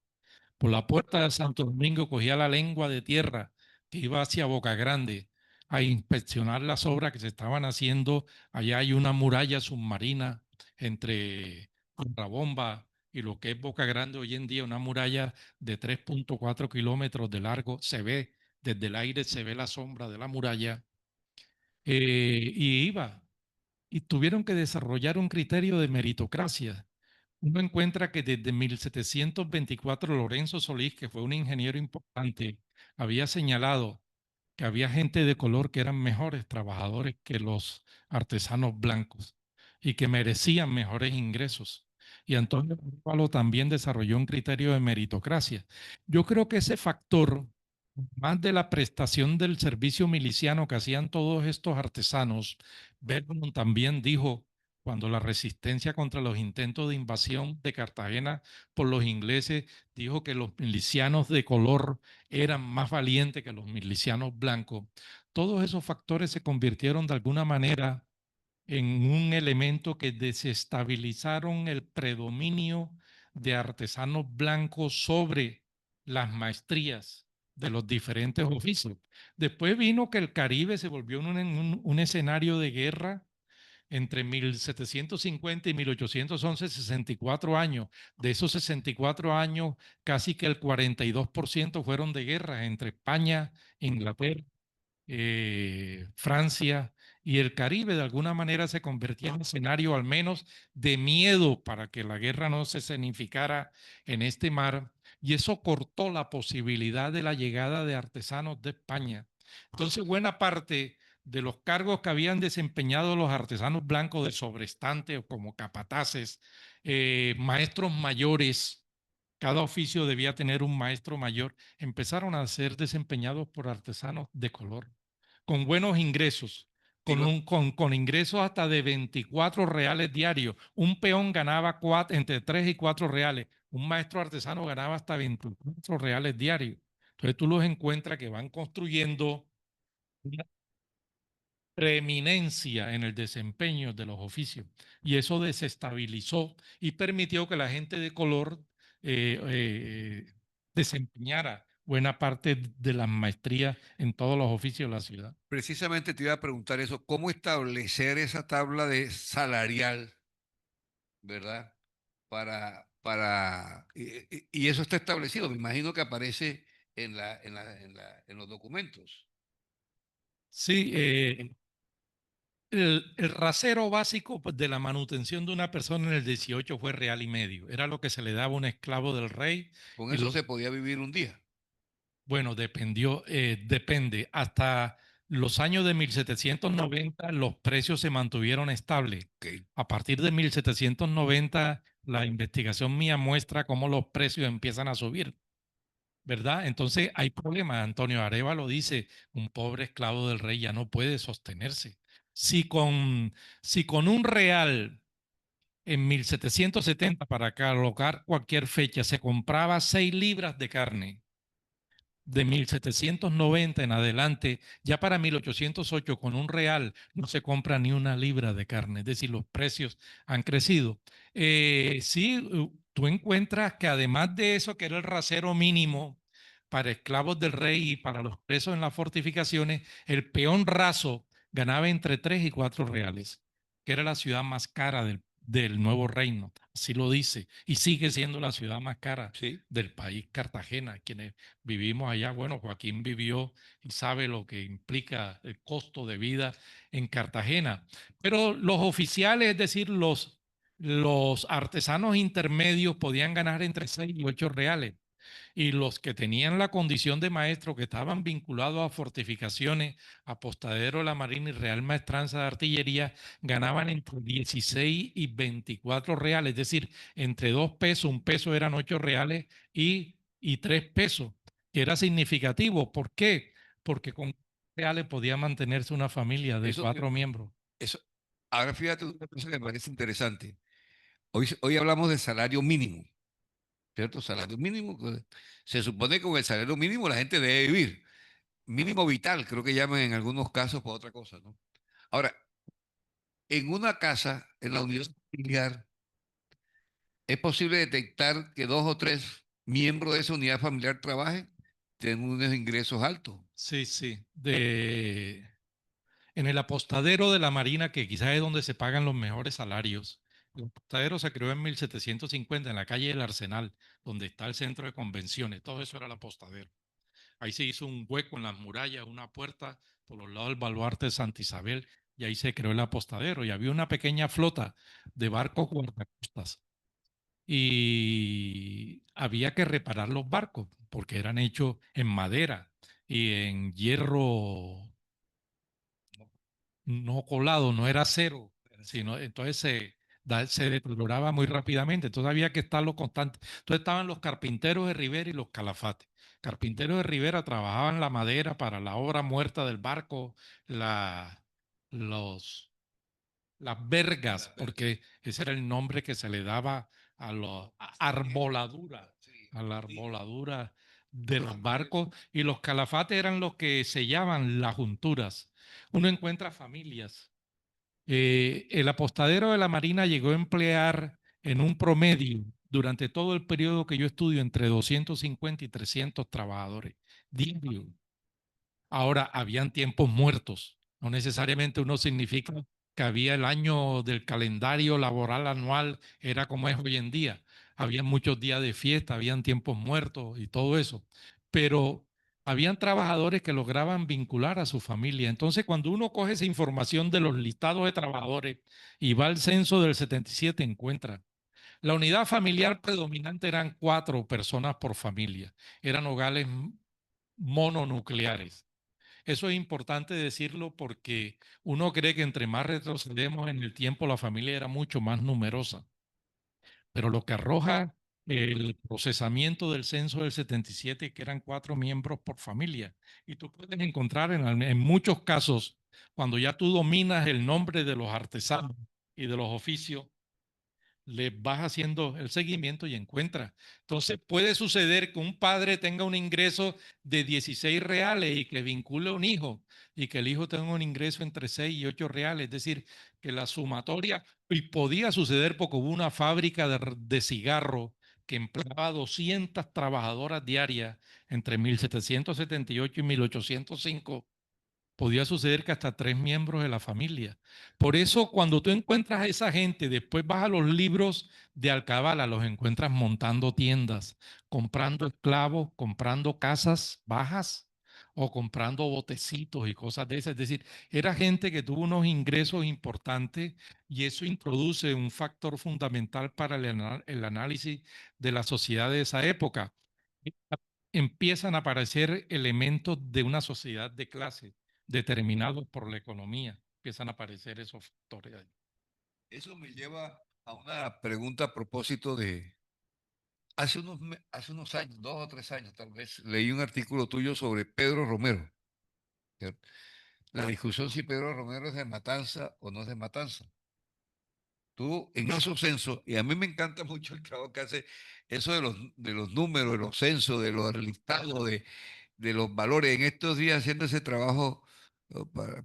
por la puerta de Santo Domingo, cogía la lengua de tierra que iba hacia Boca Grande a inspeccionar las obras que se estaban haciendo. Allá hay una muralla submarina entre Bomba y lo que es Boca Grande hoy en día, una muralla de 3.4 kilómetros de largo. Se ve desde el aire, se ve la sombra de la muralla. Y tuvieron que desarrollar un criterio de meritocracia. Uno encuentra que desde 1724 Lorenzo Solís, que fue un ingeniero importante, había señalado que había gente de color que eran mejores trabajadores que los artesanos blancos y que merecían mejores ingresos. Y Antonio Palo también desarrolló un criterio de meritocracia. Yo creo que ese factor, más de la prestación del servicio miliciano que hacían todos estos artesanos, Bergman también dijo, cuando la resistencia contra los intentos de invasión de Cartagena por los ingleses, dijo que los milicianos de color eran más valientes que los milicianos blancos. Todos esos factores se convirtieron de alguna manera en un elemento que desestabilizaron el predominio de artesanos blancos sobre las maestrías de los diferentes oficios. Después vino que el Caribe se volvió un escenario de guerra entre 1750 y 1811, 64 años. De esos 64 años, casi que el 42% fueron de guerra entre España, Inglaterra, Francia y el Caribe. De alguna manera se convertía en escenario al menos de miedo para que la guerra no se escenificara en este mar, y eso cortó la posibilidad de la llegada de artesanos de España. Entonces, buena parte de los cargos que habían desempeñado los artesanos blancos de sobrestante o como capataces, maestros mayores, cada oficio debía tener un maestro mayor, empezaron a ser desempeñados por artesanos de color, con buenos ingresos, Digo, con ingresos hasta de 24 reales diarios. Un peón ganaba entre 3 y 4 reales. Un maestro artesano ganaba hasta 24 reales diarios. Entonces tú los encuentras que van construyendo una preeminencia en el desempeño de los oficios, y eso desestabilizó y permitió que la gente de color desempeñara buena parte de las maestrías en todos los oficios de la ciudad. precisamente te iba a preguntar eso, ¿cómo establecer esa tabla de salarial, ¿verdad? Y eso está establecido, me imagino que aparece en los documentos. Sí, el rasero básico pues, de la manutención de una persona en el 18 fue real y medio. Era lo que se le daba a un esclavo del rey. Con Y eso se podía vivir un día. bueno, depende. Hasta los años de 1790 los precios se mantuvieron estables. Ok. A partir de 1790 la investigación mía muestra cómo los precios empiezan a subir, ¿verdad? Entonces hay problemas. Antonio Arévalo dice, un pobre esclavo del rey ya no puede sostenerse. Si con, si con un real en 1770, para colocar cualquier fecha, se compraba 6 libras de carne, de 1790 en adelante, ya para 1808 con un real no se compra ni una libra de carne, es decir, los precios han crecido. Sí, tú encuentras que además de eso, que era el rasero mínimo para esclavos del rey y para los presos en las fortificaciones, el peón raso ganaba entre 3 y 4 reales, que era la ciudad más cara del nuevo reino, así lo dice, y sigue siendo la ciudad más cara Sí. del país, Cartagena. Quienes vivimos allá, bueno, Joaquín vivió y sabe lo que implica el costo de vida en Cartagena. Pero los oficiales, es decir, los artesanos intermedios podían ganar entre 6 y 8 reales. Y los que tenían la condición de maestro, que estaban vinculados a fortificaciones, apostadero de la Marina y Real Maestranza de Artillería, ganaban entre 16 y 24 reales, es decir, entre 2 pesos, un peso eran 8 reales y 3 pesos, que era significativo. ¿Por qué? Porque con reales podía mantenerse una familia de Eso, 4 miembros. eso. Ahora fíjate una cosa que me parece interesante. Hoy hablamos de salario mínimo, ¿cierto? Salario mínimo. Se supone que con el salario mínimo la gente debe vivir. Mínimo vital, creo que llaman en algunos casos para otra cosa, ¿no? Ahora, en una casa, en la unidad familiar, es posible detectar que 2 o 3 miembros de esa unidad familiar trabajen, tienen unos ingresos altos. Sí, sí. En el apostadero de la Marina, que quizás es donde se pagan los mejores salarios. El apostadero se creó en 1750 en la calle del Arsenal, donde está el centro de convenciones. Todo eso era el apostadero. Ahí se hizo un hueco en las murallas, una puerta por los lados del baluarte de Santa Isabel, y ahí se creó el apostadero. Y había una pequeña flota de barcos guardacostas. Y había que reparar los barcos, porque eran hechos en madera y en hierro no colado, no era acero, sino entonces se deterioraba muy rápidamente, entonces había que estarlo constante. Entonces estaban los carpinteros de Rivera y los calafates. Carpinteros de Rivera trabajaban la madera para la obra muerta del barco, la, los, las vergas, porque ese era el nombre que se le daba a la arboladura, a la arboladura de los barcos, y los calafates eran los que sellaban las junturas. Uno encuentra familias El apostadero de la Marina llegó a emplear en un promedio durante todo el periodo que yo estudio entre 250 y 300 trabajadores diarios. Ahora, habían tiempos muertos. No necesariamente uno significa que había el año del calendario laboral anual, era como es hoy en día. Había muchos días de fiesta, habían tiempos muertos y todo eso. Pero habían trabajadores que lograban vincular a su familia. Entonces, cuando uno coge esa información de los listados de trabajadores y va al censo del 77, encuentra. La unidad familiar predominante eran 4 personas por familia. Eran hogares mononucleares. Eso es importante decirlo porque uno cree que entre más retrocedemos en el tiempo, la familia era mucho más numerosa. Pero lo que arroja el procesamiento del censo del 77, que eran 4 miembros por familia. Y tú puedes encontrar en muchos casos, cuando ya tú dominas el nombre de los artesanos y de los oficios, le vas haciendo el seguimiento y encuentras. Entonces puede suceder que un padre tenga un ingreso de 16 reales y que vincule a un hijo y que el hijo tenga un ingreso entre 6 y 8 reales. Es decir, que la sumatoria, y podía suceder porque hubo una fábrica de cigarro que empleaba 200 trabajadoras diarias entre 1778 y 1805, podía suceder que hasta 3 miembros de la familia. Por eso, cuando tú encuentras a esa gente, después vas a los libros de Alcabala, los encuentras montando tiendas, comprando esclavos, comprando casas bajas o comprando botecitos y cosas de esas. Es decir, era gente que tuvo unos ingresos importantes y eso introduce un factor fundamental para el análisis de la sociedad de esa época. Empiezan a aparecer elementos de una sociedad de clase determinados por la economía. Empiezan a aparecer esos factores ahí. Eso me lleva a una pregunta a propósito de, hace unos años, 2 o 3 años tal vez, leí un artículo tuyo sobre Pedro Romero, ¿cierto? La discusión si Pedro Romero es de Matanza o no es de Matanza. Tú, en esos censos, y a mí me encanta mucho el trabajo que hace eso de los números, de los censos, de los listados, de los valores. En estos días, haciendo ese trabajo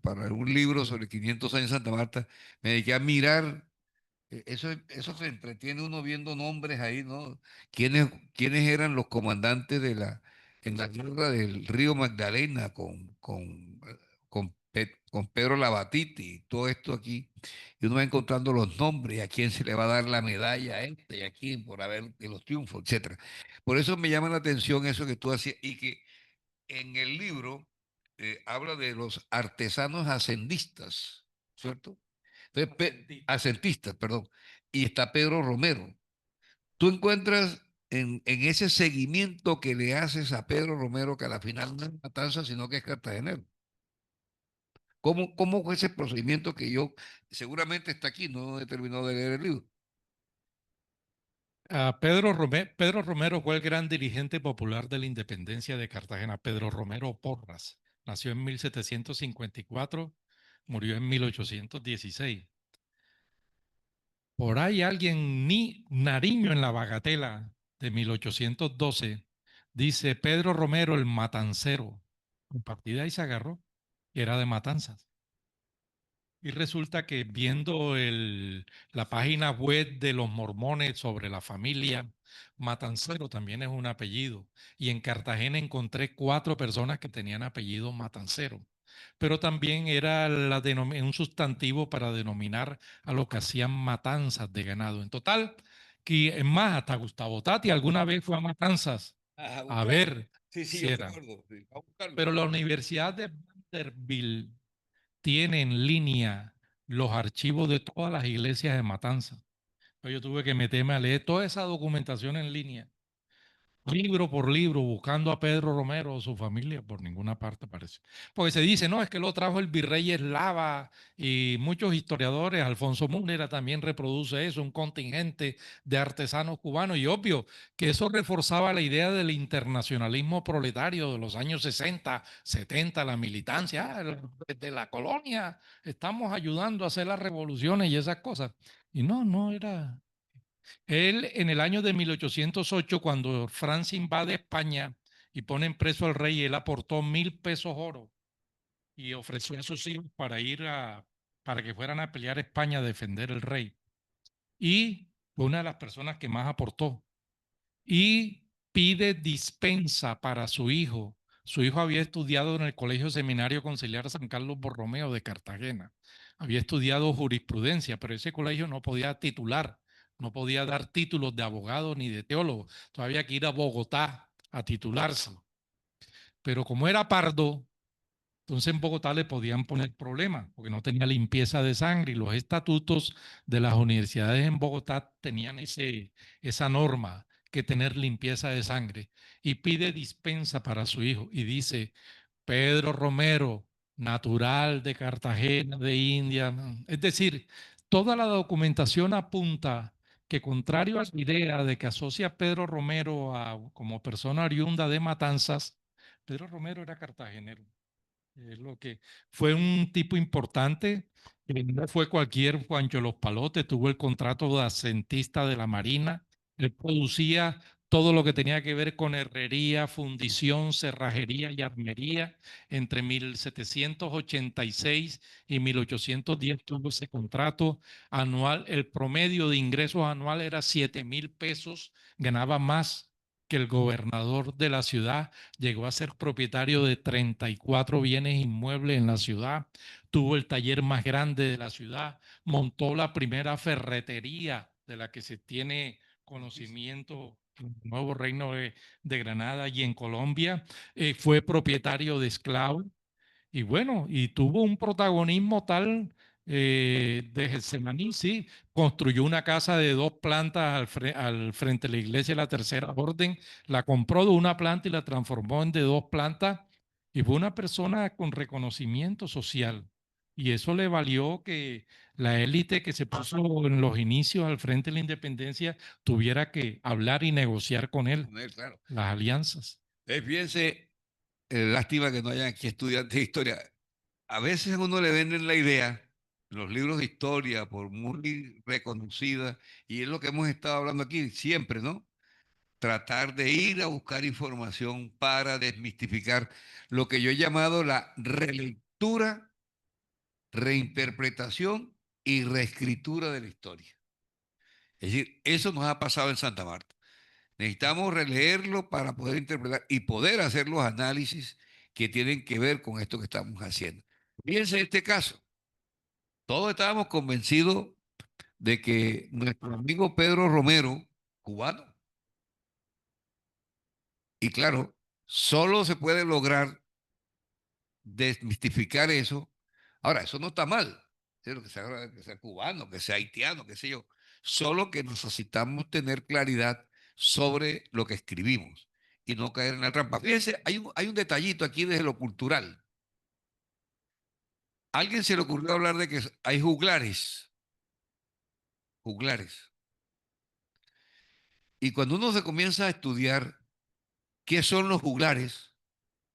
para un libro sobre 500 años de Santa Marta, me dediqué a mirar. Eso se entretiene uno viendo nombres ahí, ¿no? ¿Quiénes eran los comandantes en la guerra del río Magdalena con Pedro Labatiti y todo esto aquí? Y uno va encontrando los nombres y a quién se le va a dar la medalla a este y a quién por haber de los triunfos, etcétera. Por eso me llama la atención eso que tú hacías y que en el libro habla de los artesanos hacendistas, ¿cierto? Entonces, acentistas, perdón. Y está Pedro Romero. Tú encuentras en ese seguimiento que le haces a Pedro Romero, que a la final no es Matanza, sino que es cartagenero. ¿Cómo fue ese procedimiento que yo seguramente está aquí? No he terminado de leer el libro. Pedro Romero fue el gran dirigente popular de la independencia de Cartagena. Pedro Romero Porras nació en 1754, murió en 1816. Por ahí alguien, ni Nariño en la Bagatela de 1812, dice Pedro Romero el matancero. A partir de ahí se agarró, y era de Matanzas. Y resulta que viendo la página web de los mormones sobre la familia Matancero, también es un apellido. Y en Cartagena encontré 4 personas que tenían apellido Matancero. Pero también era un sustantivo para denominar a lo que hacían matanzas de ganado. En total, que es más, hasta Gustavo Tati alguna vez fue a Matanzas A a buscarlo. ver Sí, sí, si yo me era. acuerdo. Sí, a buscarlo. Pero la Universidad de Vanderbilt tiene en línea los archivos de todas las iglesias de Matanza. Yo tuve que meterme a leer toda esa documentación en línea, libro por libro, buscando a Pedro Romero o su familia, por ninguna parte parece. Porque se dice, no, es que lo trajo el virrey Eslava y muchos historiadores, Alfonso Múnera también reproduce eso, un contingente de artesanos cubanos, y obvio que eso reforzaba la idea del internacionalismo proletario de los años 60, 70, la militancia, desde la colonia estamos ayudando a hacer las revoluciones y esas cosas. Y no era. Él, en el año de 1808, cuando Francia invade España y ponen preso al rey, él aportó 1000 pesos oro y ofreció a sus hijos para ir para que fueran a pelear a España a defender el rey. Y fue una de las personas que más aportó. Y pide dispensa para su hijo. Su hijo había estudiado en el Colegio Seminario Conciliar San Carlos Borromeo de Cartagena. Había estudiado jurisprudencia, pero ese colegio no podía titular, no podía dar títulos de abogado ni de teólogo. Todavía que ir a Bogotá a titularse. Pero como era pardo, entonces en Bogotá le podían poner problemas porque no tenía limpieza de sangre y los estatutos de las universidades en Bogotá tenían esa norma que tener limpieza de sangre y pide dispensa para su hijo y dice, Pedro Romero, natural de Cartagena, de India. Es decir, toda la documentación apunta que contrario a la idea de que asocia a Pedro Romero como persona oriunda de Matanzas, Pedro Romero era cartagenero. Es lo que fue un tipo importante, no fue cualquier Juancho Los Palotes, tuvo el contrato de asentista de la Marina, él producía todo lo que tenía que ver con herrería, fundición, cerrajería y armería. Entre 1786 y 1810 tuvo ese contrato anual. El promedio de ingresos anual era 7.000 pesos, ganaba más que el gobernador de la ciudad, llegó a ser propietario de 34 bienes inmuebles en la ciudad, tuvo el taller más grande de la ciudad, montó la primera ferretería de la que se tiene conocimiento en el nuevo reino de Granada y en Colombia, fue propietario de esclavos, y bueno, y tuvo un protagonismo tal de Getsemaní, sí, construyó una casa de 2 plantas al frente de la iglesia de la Tercera Orden, la compró de una planta y la transformó en de 2 plantas, y fue una persona con reconocimiento social. Y eso le valió que la élite que se puso en los inicios al frente de la independencia tuviera que hablar y negociar con él Claro. las alianzas. Fíjense, lástima que no hayan aquí estudiantes de historia. A veces a uno le venden la idea, los libros de historia, por muy reconocida, y es lo que hemos estado hablando aquí siempre, ¿no? Tratar de ir a buscar información para desmistificar lo que yo he llamado la relectura, reinterpretación y reescritura de la historia. Es decir, eso nos ha pasado en Santa Marta. Necesitamos releerlo para poder interpretar y poder hacer los análisis que tienen que ver con esto que estamos haciendo. Fíjense este caso. Todos estábamos convencidos de que nuestro amigo Pedro Romero, cubano, y claro, solo se puede lograr desmistificar eso. Ahora, eso no está mal, ¿cierto? Que sea cubano, que sea haitiano, qué sé yo. Solo que necesitamos tener claridad sobre lo que escribimos y no caer en la trampa. Fíjense, hay un detallito aquí desde lo cultural. ¿A alguien se le ocurrió hablar de que hay juglares? Juglares. Y cuando uno se comienza a estudiar qué son los juglares,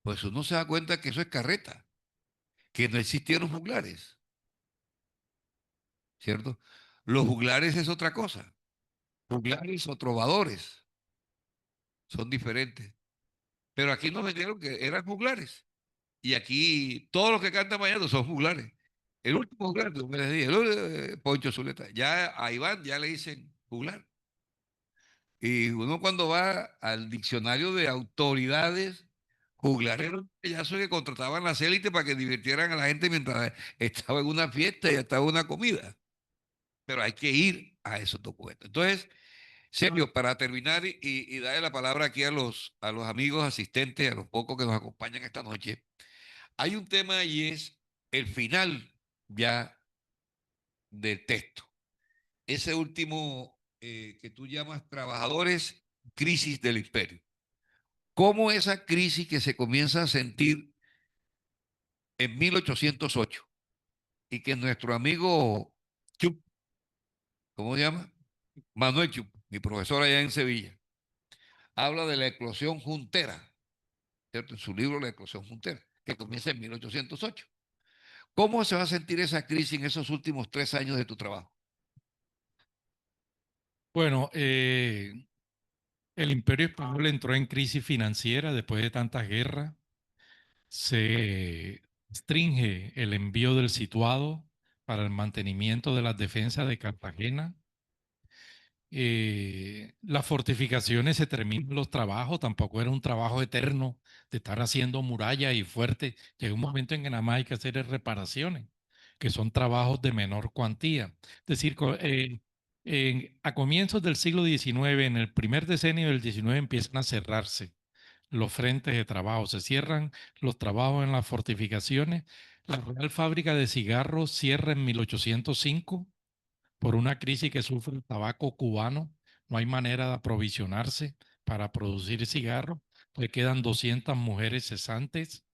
pues uno se da cuenta que eso es carreta, que no existieron juglares, ¿cierto? Los juglares es otra cosa. Juglares o trovadores son diferentes. Pero aquí nos vendieron que eran juglares. Y aquí todos los que cantan mañana son juglares. El último juglar, que me les dije, Poncho Zuleta. Ya a Iván ya le dicen juglar. Y uno cuando va al diccionario de autoridades, juglares era un payaso que contrataban las élites para que divirtieran a la gente mientras estaba en una fiesta y estaba en una comida. Pero hay que ir a esos documentos. Entonces, Sergio, para terminar y darle la palabra aquí a los amigos asistentes, a los pocos que nos acompañan esta noche, hay un tema y es el final ya del texto. Ese último que tú llamas trabajadores, crisis del imperio. ¿Cómo esa crisis que se comienza a sentir en 1808 y que nuestro amigo Chup, ¿cómo se llama? Manuel Chup, mi profesor allá en Sevilla, habla de la eclosión juntera, ¿cierto? En su libro La eclosión juntera, que comienza en 1808. ¿Cómo se va a sentir esa crisis en esos últimos 3 años de tu trabajo? Bueno, el Imperio Español entró en crisis financiera después de tantas guerras. Se restringe el envío del situado para el mantenimiento de las defensas de Cartagena. Las fortificaciones se terminan los trabajos, tampoco era un trabajo eterno de estar haciendo murallas y fuertes. Llega un momento en que nada más hay que hacer reparaciones, que son trabajos de menor cuantía. Es decir, a comienzos del siglo XIX, en el primer decenio del XIX, empiezan a cerrarse los frentes de trabajo, se cierran los trabajos en las fortificaciones. La Real Fábrica de Cigarros cierra en 1805 por una crisis que sufre el tabaco cubano. No hay manera de aprovisionarse para producir cigarros. Le quedan 200 mujeres cesantes.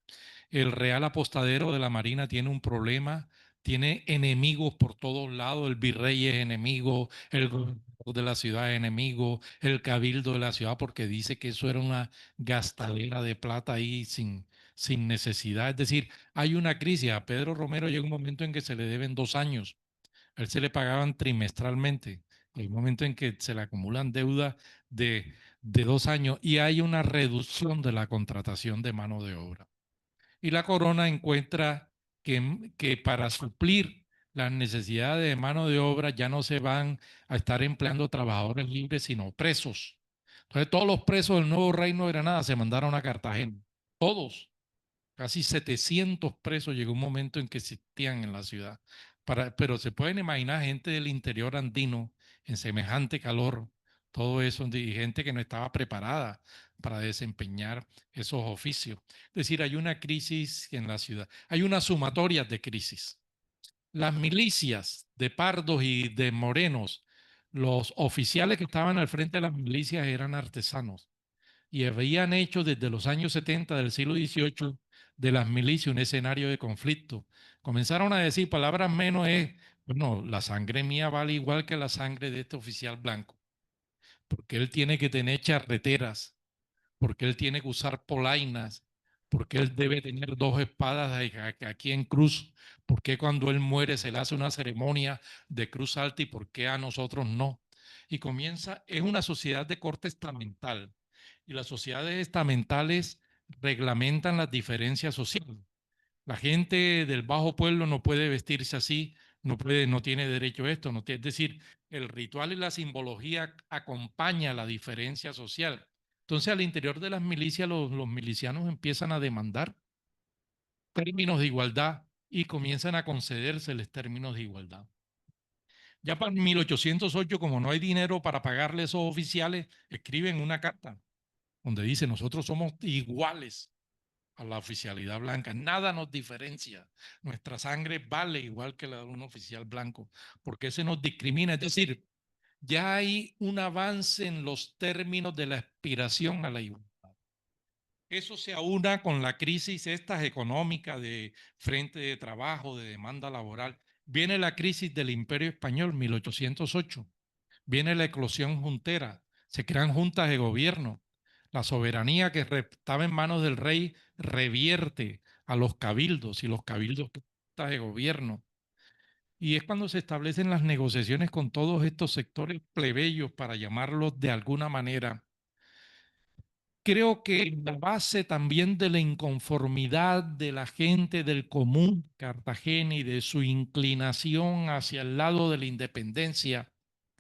El Real Apostadero de la Marina tiene un problema, tiene enemigos por todos lados. El virrey es enemigo, el gobernador de la ciudad es enemigo, el cabildo de la ciudad, porque dice que eso era una gastadera de plata ahí sin necesidad. Es decir, hay una crisis. A Pedro Romero llega un momento en que se le deben 2 años. A él se le pagaban trimestralmente. Hay un momento en que se le acumulan deudas de 2 años y hay una reducción de la contratación de mano de obra. Y la corona encuentra que para suplir las necesidades de mano de obra ya no se van a estar empleando trabajadores libres, sino presos. Entonces todos los presos del nuevo reino de Granada se mandaron a Cartagena. Todos. Casi 700 presos llegó un momento en que existían en la ciudad. Pero se pueden imaginar gente del interior andino en semejante calor, todo eso, y gente que no estaba preparada para desempeñar esos oficios. Es decir, hay una crisis en la ciudad, hay una sumatoria de crisis. Las milicias de pardos y de morenos, los oficiales que estaban al frente de las milicias eran artesanos y habían hecho desde los años 70 del siglo XVIII de las milicias un escenario de conflicto. Comenzaron a decir palabras menos bueno, la sangre mía vale igual que la sangre de este oficial blanco, porque él tiene que tener charreteras, porque él tiene que usar polainas, porque él debe tener 2 espadas aquí en cruz, porque cuando él muere se le hace una ceremonia de cruz alta y por qué a nosotros no. Y comienza, es una sociedad de corte estamental, y las sociedades estamentales reglamentan las diferencias sociales. La gente del bajo pueblo no puede vestirse así, no tiene derecho a esto, es decir, el ritual y la simbología acompaña la diferencia social. Entonces, al interior de las milicias, los milicianos empiezan a demandar términos de igualdad y comienzan a concedérseles términos de igualdad. Ya para 1808, como no hay dinero para pagarle a esos oficiales, escriben una carta donde dice: nosotros somos iguales a la oficialidad blanca, nada nos diferencia, nuestra sangre vale igual que la de un oficial blanco, porque se nos discrimina. Es decir, ya hay un avance en los términos de la aspiración a la igualdad. Eso se aúna con la crisis esta económica de frente de trabajo, de demanda laboral. Viene la crisis del Imperio Español, 1808. Viene la eclosión juntera. Se crean juntas de gobierno. La soberanía que estaba en manos del rey revierte a los cabildos y los cabildos juntas de gobierno. Y es cuando se establecen las negociaciones con todos estos sectores plebeyos, para llamarlos de alguna manera. Creo que la base también de la inconformidad de la gente del común Cartagena y de su inclinación hacia el lado de la independencia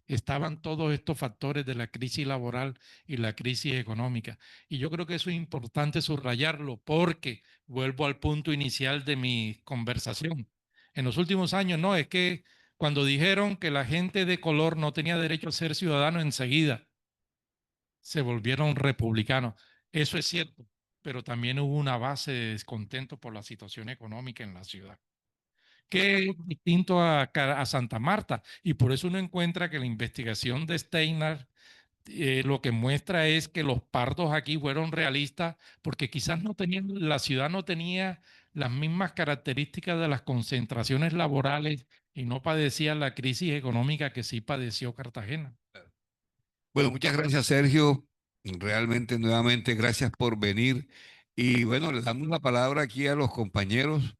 estaban todos estos factores de la crisis laboral y la crisis económica. Y yo creo que eso es importante subrayarlo, porque vuelvo al punto inicial de mi conversación. En los últimos años, no, es que cuando dijeron que la gente de color no tenía derecho a ser ciudadano, enseguida se volvieron republicanos. Eso es cierto, pero también hubo una base de descontento por la situación económica en la ciudad, que es distinto a Santa Marta. Y por eso uno encuentra que la investigación de Steiner lo que muestra es que los pardos aquí fueron realistas, porque quizás la ciudad no tenía las mismas características de las concentraciones laborales y no padecía la crisis económica que sí padeció Cartagena. Bueno, muchas gracias, Sergio. Realmente, nuevamente, gracias por venir. Y bueno, les damos la palabra aquí a los compañeros.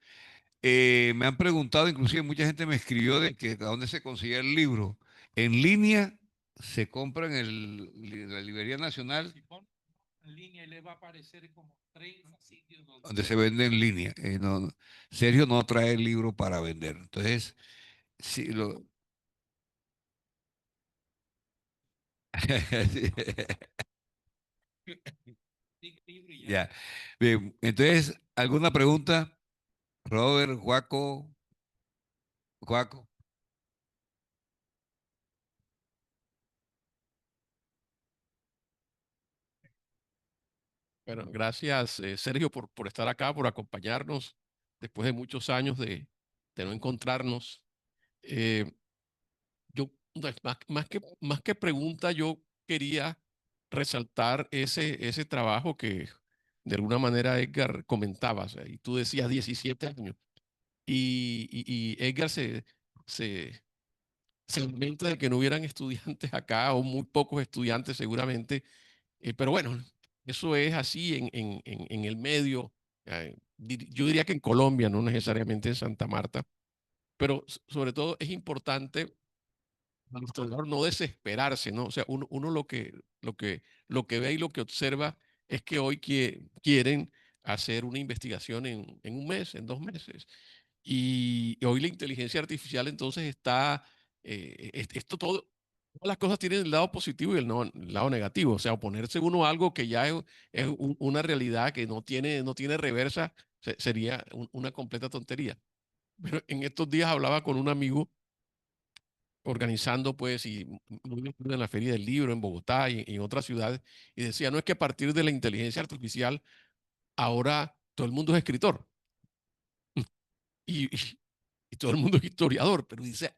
Me han preguntado, inclusive mucha gente me escribió de que a dónde se consigue el libro. En línea se compra en la Librería Nacional, Si pone en línea y le va a aparecer como 30 sitios donde se vende en línea. Sergio no trae el libro para vender. Entonces, Sí, lo... Ya. Bien, entonces, ¿alguna pregunta? Robert, Juaco, Juaco. Bueno, gracias, Sergio, por estar acá, por acompañarnos después de muchos años de no encontrarnos. Eh, yo, pues, más que pregunta, yo quería resaltar ese trabajo que de alguna manera Edgar comentaba, o sea, y tú decías 17 años, y Edgar se, se lamenta de que no hubieran estudiantes acá, o muy pocos estudiantes seguramente, pero bueno, eso es así en el medio. Yo diría que en Colombia, no necesariamente en Santa Marta, pero sobre todo es importante al historiador no desesperarse, ¿no? O sea, uno lo que ve y lo que observa es que hoy quieren hacer una investigación en un mes, en 2 meses. Y hoy la inteligencia artificial entonces está, esto todo, todas las cosas tienen el lado positivo y el lado negativo. O sea, oponerse uno a algo que ya es una realidad que no tiene reversa, sería una completa tontería. Pero en estos días hablaba con un amigo organizando, pues, y muy metido en la Feria del Libro en Bogotá y en otras ciudades, y decía, no es que a partir de la inteligencia artificial ahora todo el mundo es escritor y todo el mundo es historiador, pero dice,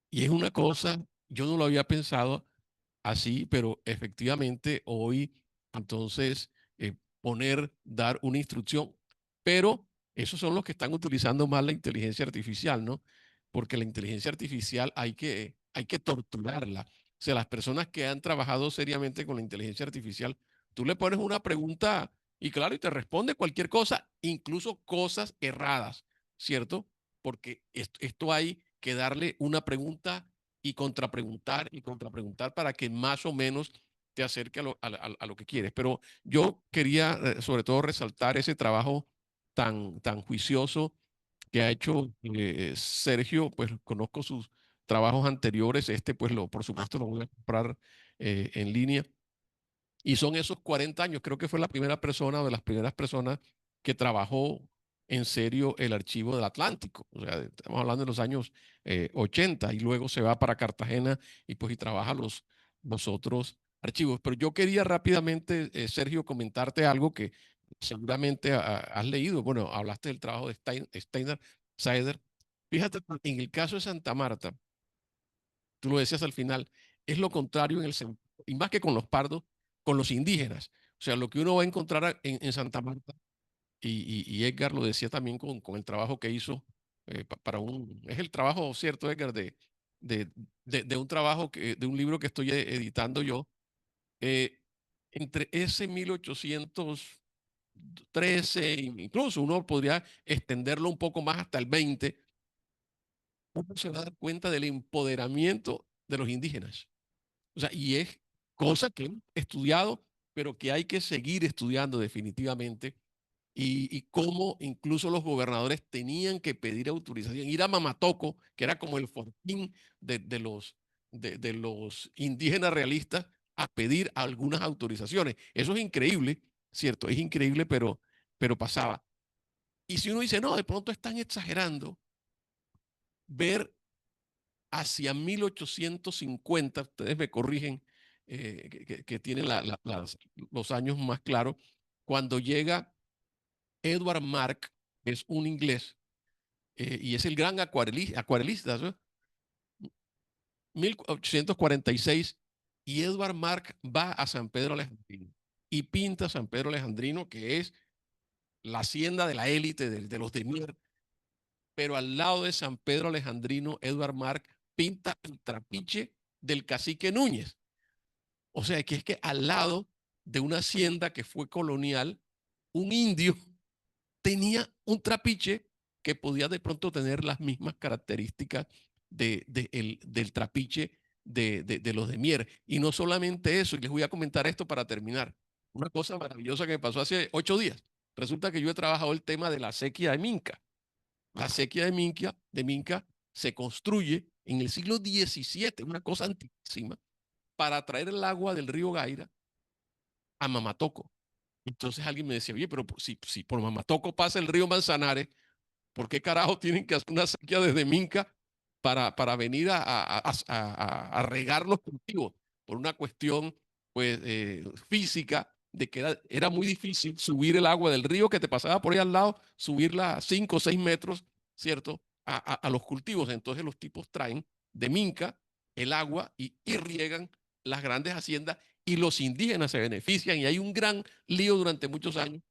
y es una cosa, yo no lo había pensado así, pero efectivamente hoy, entonces, dar una instrucción, pero esos son los que están utilizando más la inteligencia artificial, ¿no? Porque la inteligencia artificial hay que torturarla. O sea, las personas que han trabajado seriamente con la inteligencia artificial, tú le pones una pregunta y claro, y te responde cualquier cosa, incluso cosas erradas, ¿cierto? Porque esto hay que darle una pregunta y contrapreguntar para que más o menos te acerque a lo que quieres. Pero yo quería sobre todo resaltar ese trabajo tan juicioso que ha hecho Sergio, pues conozco sus trabajos anteriores, este pues por supuesto lo voy a comprar en línea y son esos 40 años, creo que fue la primera persona o de las primeras personas que trabajó en serio el archivo del Atlántico. O sea, estamos hablando de los años 80 y luego se va para Cartagena y pues y trabaja los otros archivos. Pero yo quería rápidamente, Sergio, comentarte algo que seguramente has leído. Bueno, hablaste del trabajo de Steiner Seider. Fíjate, en el caso de Santa Marta, tú lo decías al final, es lo contrario en el sentido, y más que con los pardos, con los indígenas. O sea, lo que uno va a encontrar en Santa Marta, y Edgar lo decía también con el trabajo que hizo para es el trabajo, cierto, Edgar, de, de un trabajo, de un libro que estoy editando yo, eh, entre ese 1813, incluso uno podría extenderlo un poco más hasta el 20, uno se va a dar cuenta del empoderamiento de los indígenas. O sea, y es cosa que hemos estudiado, pero que hay que seguir estudiando definitivamente. Y cómo incluso los gobernadores tenían que pedir autorización. Ir a Mamatoco, que era como el fortín de los indígenas realistas, a pedir algunas autorizaciones. Eso es increíble, ¿cierto? Es increíble, pero pasaba. Y si uno dice, no, de pronto están exagerando, ver hacia 1850, ustedes me corrigen, que tienen los años más claros, cuando llega Edward Mark, es un inglés, y es el gran acuarelista, ¿no? 1846, y Edward Mark va a San Pedro Alejandrino y pinta San Pedro Alejandrino, que es la hacienda de la élite de los de Mier, pero al lado de San Pedro Alejandrino, Edward Mark pinta el trapiche del cacique Núñez. O sea, que es que al lado de una hacienda que fue colonial, un indio tenía un trapiche que podía de pronto tener las mismas características del trapiche de los de Mier. Y no solamente eso, y les voy a comentar esto para terminar. Una cosa maravillosa que me pasó hace 8 días. Resulta que yo he trabajado el tema de la sequía de Minca. La sequía de Minca se construye en el siglo XVII, una cosa antiquísima, para traer el agua del río Gaira a Mamatoco. Entonces alguien me decía, oye, pero si por Mamatoco pasa el río Manzanares, ¿por qué carajo tienen que hacer una sequía desde Minca para venir a regar los cultivos? Por una cuestión pues, física de que era muy difícil subir el agua del río que te pasaba por ahí al lado, subirla 5 o 6 metros, ¿cierto? A los cultivos. Entonces los tipos traen de Minca el agua y riegan las grandes haciendas y los indígenas se benefician y hay un gran lío durante muchos años.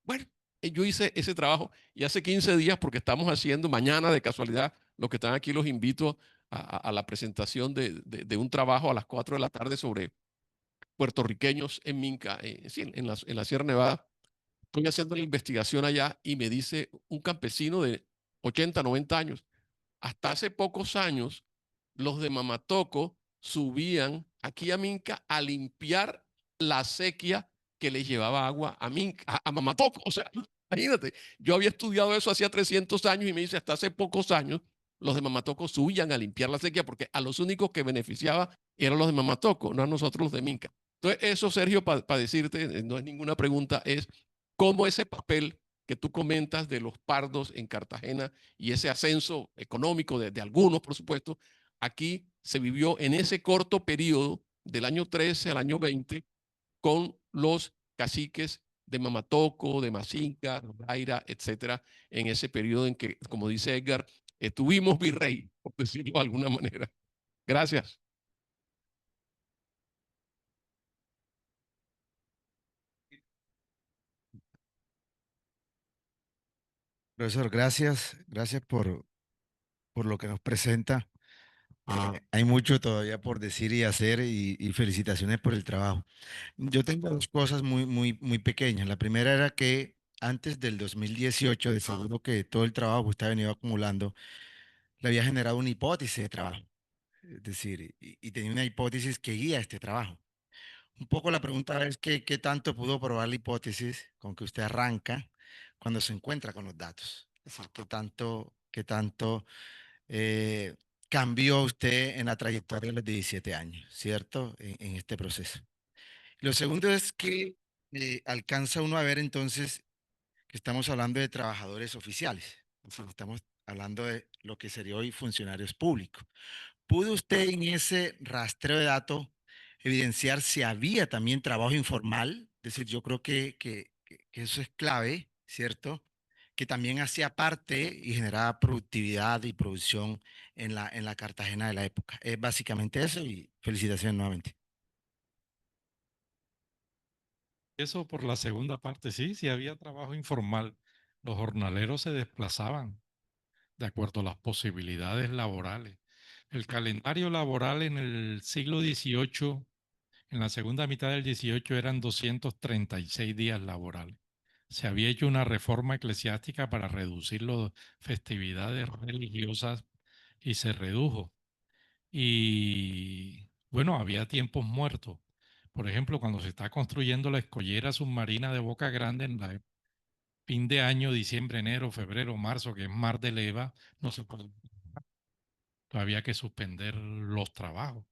Bueno, yo hice ese trabajo y hace 15 días, porque estamos haciendo mañana de casualidad, los que están aquí los invito a la presentación de un trabajo a las 4 de la tarde sobre puertorriqueños en Minca, sí, en la Sierra Nevada. Estoy haciendo la investigación allá y me dice un campesino de 80, 90 años, hasta hace pocos años, los de Mamatoco subían aquí a Minca a limpiar la sequía que les llevaba agua a Minca, a Mamatoco. O sea, imagínate, yo había estudiado eso hacía 300 años y me dice, hasta hace pocos años, los de Mamatoco subían a limpiar la sequía porque a los únicos que beneficiaba eran los de Mamatoco, no a nosotros los de Minca. Entonces, eso, Sergio, para decirte, no es ninguna pregunta, es cómo ese papel que tú comentas de los pardos en Cartagena y ese ascenso económico de algunos, por supuesto, aquí se vivió en ese corto periodo del año 13 al año 20 con los caciques de Mamatoco, de Masinca, de Gaira, etcétera, en ese periodo en que, como dice Edgar, tuvimos virrey, por decirlo de alguna manera. Gracias. Profesor, gracias por lo que nos presenta. Hay mucho todavía por decir y hacer y felicitaciones por el trabajo. Yo tengo dos cosas muy pequeñas. La primera era que antes del 2018, de seguro que todo el trabajo que usted ha venido acumulando le había generado una hipótesis de trabajo. Es decir, y tenía una hipótesis que guía este trabajo. Un poco la pregunta es qué tanto pudo probar la hipótesis con que usted arranca cuando se encuentra con los datos. Es decir, qué tanto eh, cambió usted en la trayectoria de los 17 años, ¿cierto? En este proceso. Lo segundo es que alcanza uno a ver entonces que estamos hablando de trabajadores oficiales, o sea, estamos hablando de lo que sería hoy funcionarios públicos. ¿Pudo usted en ese rastreo de datos evidenciar si había también trabajo informal? Es decir, yo creo que eso es clave, ¿cierto? Que también hacía parte y generaba productividad y producción en la Cartagena de la época. Es básicamente eso y felicitaciones nuevamente. Eso por la segunda parte, sí, sí había trabajo informal. Los jornaleros se desplazaban de acuerdo a las posibilidades laborales. El calendario laboral en el siglo XVIII, en la segunda mitad del XVIII, eran 236 días laborales. Se había hecho una reforma eclesiástica para reducir las festividades religiosas y se redujo. Y bueno, había tiempos muertos. Por ejemplo, cuando se está construyendo la escollera submarina de Boca Grande en la fin de año, diciembre, enero, febrero, marzo, que es Mar de Leva, no se puede. Todavía hay que suspender los trabajos.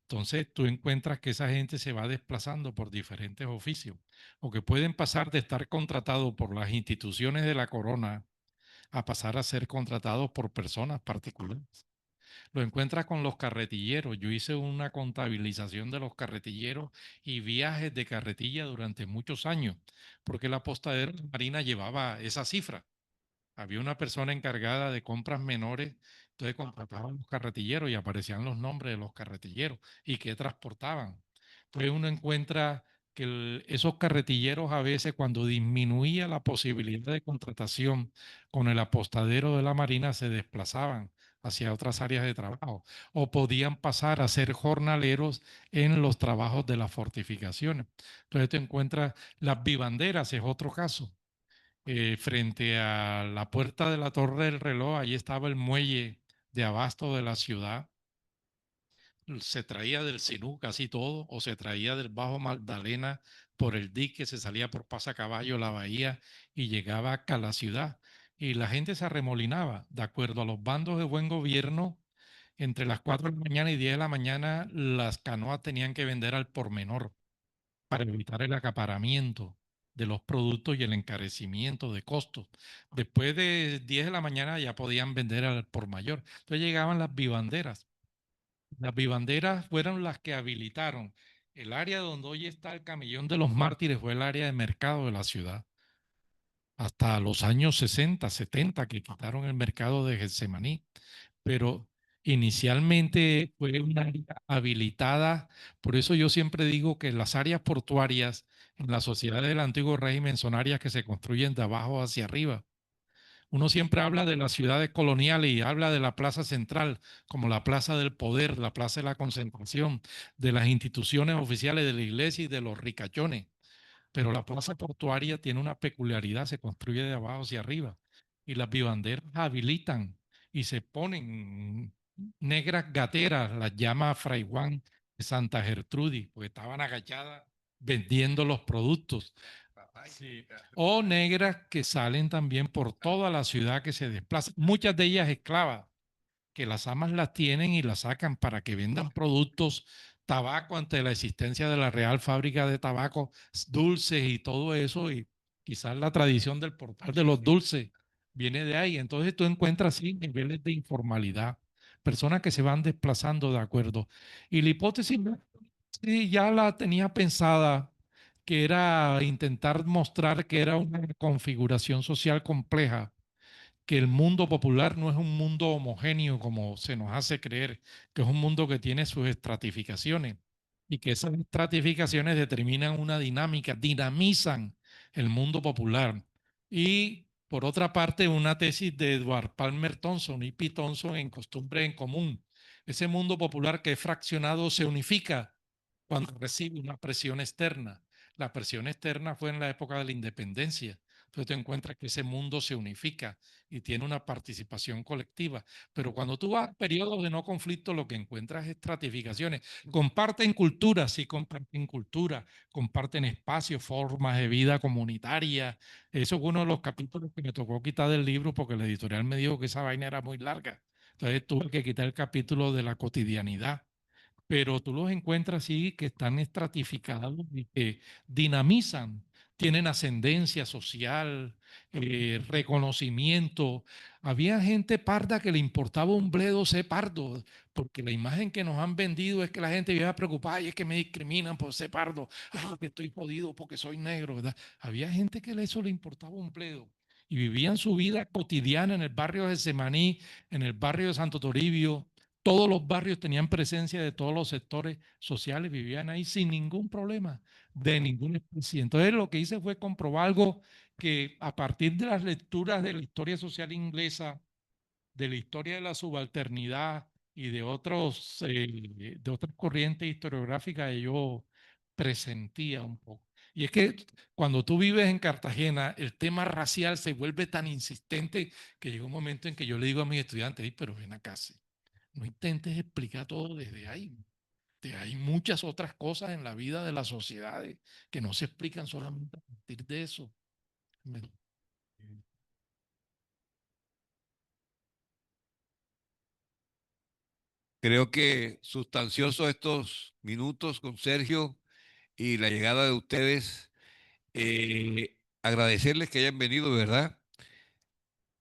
Entonces, tú encuentras que esa gente se va desplazando por diferentes oficios, o que pueden pasar de estar contratados por las instituciones de la corona a pasar a ser contratados por personas particulares. Lo encuentras con los carretilleros. Yo hice una contabilización de los carretilleros y viajes de carretilla durante muchos años, porque la postadera marina llevaba esa cifra. Había una persona encargada de compras menores, entonces contrataban los carretilleros y aparecían los nombres de los carretilleros y qué transportaban. Entonces uno encuentra que esos carretilleros a veces cuando disminuía la posibilidad de contratación con el apostadero de la Marina se desplazaban hacia otras áreas de trabajo o podían pasar a ser jornaleros en los trabajos de las fortificaciones. Entonces te encuentras las vivanderas, es otro caso. Frente a la puerta de la Torre del Reloj, allí estaba el muelle de abasto de la ciudad. Se traía del Sinú casi todo, o se traía del Bajo Magdalena por el dique, se salía por Pasacaballo, la bahía, y llegaba acá a la ciudad. y la gente se arremolinaba. De acuerdo a los bandos de buen gobierno, entre las 4 de la mañana y 10 de la mañana, las canoas tenían que vender al por menor para evitar el acaparamiento de los productos y el encarecimiento de costos. Después de 10 de la mañana ya podían vender al por mayor. Entonces llegaban las vivanderas. Las vivanderas fueron las que habilitaron el área donde hoy está el Camellón de los Mártires, fue el área de mercado de la ciudad. Hasta los años 60, 70, que quitaron el mercado de Getsemaní. Pero inicialmente fue un área habilitada. Por eso yo siempre digo que las áreas portuarias en la sociedad del antiguo régimen son áreas que se construyen de abajo hacia arriba. Uno siempre habla de las ciudades coloniales y habla de la plaza central como la plaza del poder, la plaza de la concentración, de las instituciones oficiales de la iglesia y de los ricachones. Pero la plaza portuaria tiene una peculiaridad, se construye de abajo hacia arriba y las vivanderas habilitan y se ponen negras gateras, las llama Fray Juan de Santa Gertrudis, porque estaban agachadas vendiendo los productos. Sí. O negras que salen también por toda la ciudad que se desplazan, muchas de ellas esclavas, que las amas las tienen y las sacan para que vendan productos, tabaco ante la existencia de la Real Fábrica de Tabaco, dulces y todo eso, y quizás la tradición del portal de los dulces viene de ahí. Entonces tú encuentras así niveles de informalidad, personas que se van desplazando de acuerdo. Y la hipótesis sí, ya la tenía pensada, que era intentar mostrar que era una configuración social compleja, que el mundo popular no es un mundo homogéneo como se nos hace creer, que es un mundo que tiene sus estratificaciones y que esas estratificaciones determinan una dinámica, dinamizan el mundo popular. Y por otra parte, una tesis de Edward Palmer Thompson y P. Thompson en Costumbre en Común. Ese mundo popular que es fraccionado se unifica cuando recibe una presión externa. La presión externa fue en la época de la independencia. Entonces te encuentras que ese mundo se unifica y tiene una participación colectiva. Pero cuando tú vas a periodos de no conflicto, lo que encuentras es estratificaciones. Comparten cultura, sí comparten cultura, comparten espacios, formas de vida comunitaria. Eso es uno de los capítulos que me tocó quitar del libro porque la editorial me dijo que esa vaina era muy larga. Entonces tuve que quitar el capítulo de la cotidianidad, pero tú los encuentras así que están estratificados y que dinamizan, tienen ascendencia social, reconocimiento. Había gente parda que le importaba un bledo ser pardo, porque la imagen que nos han vendido es que la gente vive preocupada y es que me discriminan por ser pardo, que estoy jodido porque soy negro, ¿verdad? Había gente que eso le importaba un bledo y vivían su vida cotidiana en el barrio de Semaní, en el barrio de Santo Toribio. Todos los barrios tenían presencia de todos los sectores sociales, vivían ahí sin ningún problema de ninguna especie. Entonces lo que hice fue comprobar algo que a partir de las lecturas de la historia social inglesa, de la historia de la subalternidad y de otras corrientes historiográficas, yo presentía un poco. Y es que cuando tú vives en Cartagena, el tema racial se vuelve tan insistente que llega un momento en que yo le digo a mis estudiantes, pero ven acá, sí, no intentes explicar todo desde ahí. Hay muchas otras cosas en la vida de las sociedades que no se explican solamente a partir de eso. Creo que sustancioso estos minutos con Sergio y la llegada de ustedes. Agradecerles que hayan venido, ¿verdad?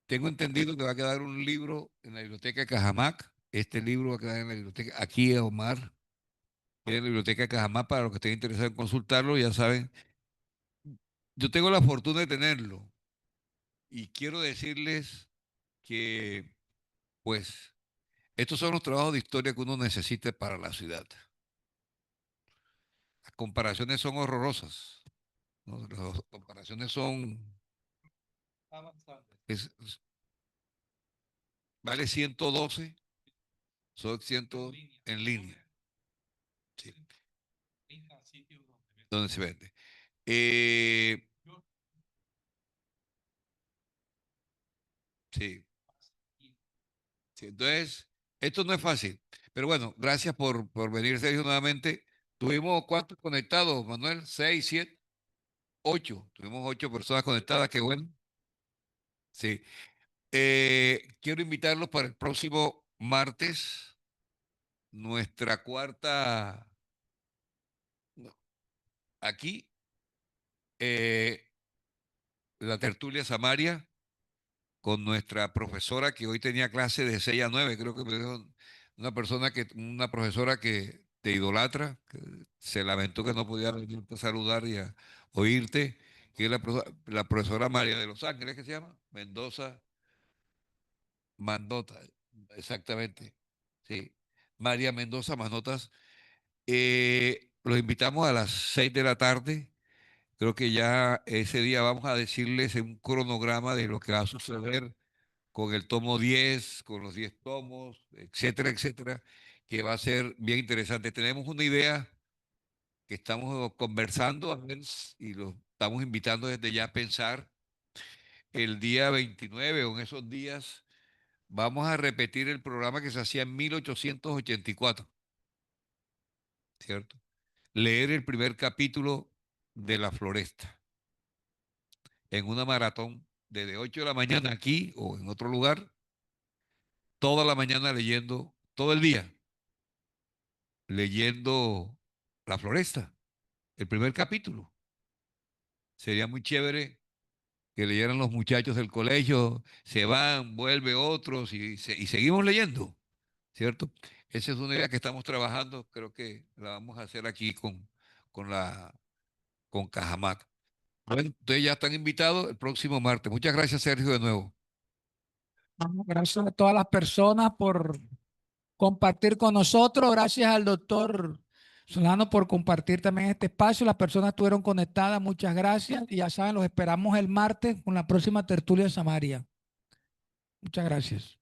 Tengo entendido que va a quedar un libro en la biblioteca de Cajamac. Este libro va a quedar en la biblioteca, aquí a Omar, en la biblioteca de Cajamac, para los que estén interesados en consultarlo, ya saben. Yo tengo la fortuna de tenerlo y quiero decirles que, pues, estos son los trabajos de historia que uno necesita para la ciudad. Las comparaciones son horrorosas, ¿no? Las comparaciones son... vale 112, son 100 en línea. Sí, donde se vende. Sí, sí, entonces, esto no es fácil. Pero bueno, gracias por venir, Sergio, nuevamente. ¿Tuvimos cuántos conectados, Manuel? 6, 7, 8. Tuvimos 8 personas conectadas, qué bueno. Sí. Quiero invitarlos para el próximo martes, nuestra cuarta, no, aquí, eh, la tertulia Samaria, con nuestra profesora que hoy tenía clase de 6 a 9, creo que me dijo una profesora que te idolatra, que se lamentó que no podía venirte a saludar y a oírte, que es la profesora María de Los Ángeles, que se llama, Mendoza Mandota, exactamente, sí, María Mendoza Manotas. Los invitamos a las 6 de la tarde. Creo que ya ese día vamos a decirles un cronograma de lo que va a suceder con el tomo 10, con los 10 tomos, etcétera, etcétera, que va a ser bien interesante. Tenemos una idea que estamos conversando a ver, y los estamos invitando desde ya a pensar el día 29 o en esos días. Vamos a repetir el programa que se hacía en 1884, ¿cierto? Leer el primer capítulo de La Floresta en una maratón desde 8 de la mañana aquí o en otro lugar, toda la mañana leyendo, todo el día leyendo La Floresta, el primer capítulo. Sería muy chévere que leyeran los muchachos del colegio, se van, vuelve otros y seguimos leyendo, ¿cierto? Esa es una idea que estamos trabajando, creo que la vamos a hacer aquí con Cajamac. Bueno, ustedes ya están invitados el próximo martes. Muchas gracias, Sergio, de nuevo. Gracias a todas las personas por compartir con nosotros. Gracias al doctor Solano por compartir también este espacio. Las personas estuvieron conectadas. Muchas gracias. Y ya saben, los esperamos el martes con la próxima tertulia de Samaria. Muchas gracias.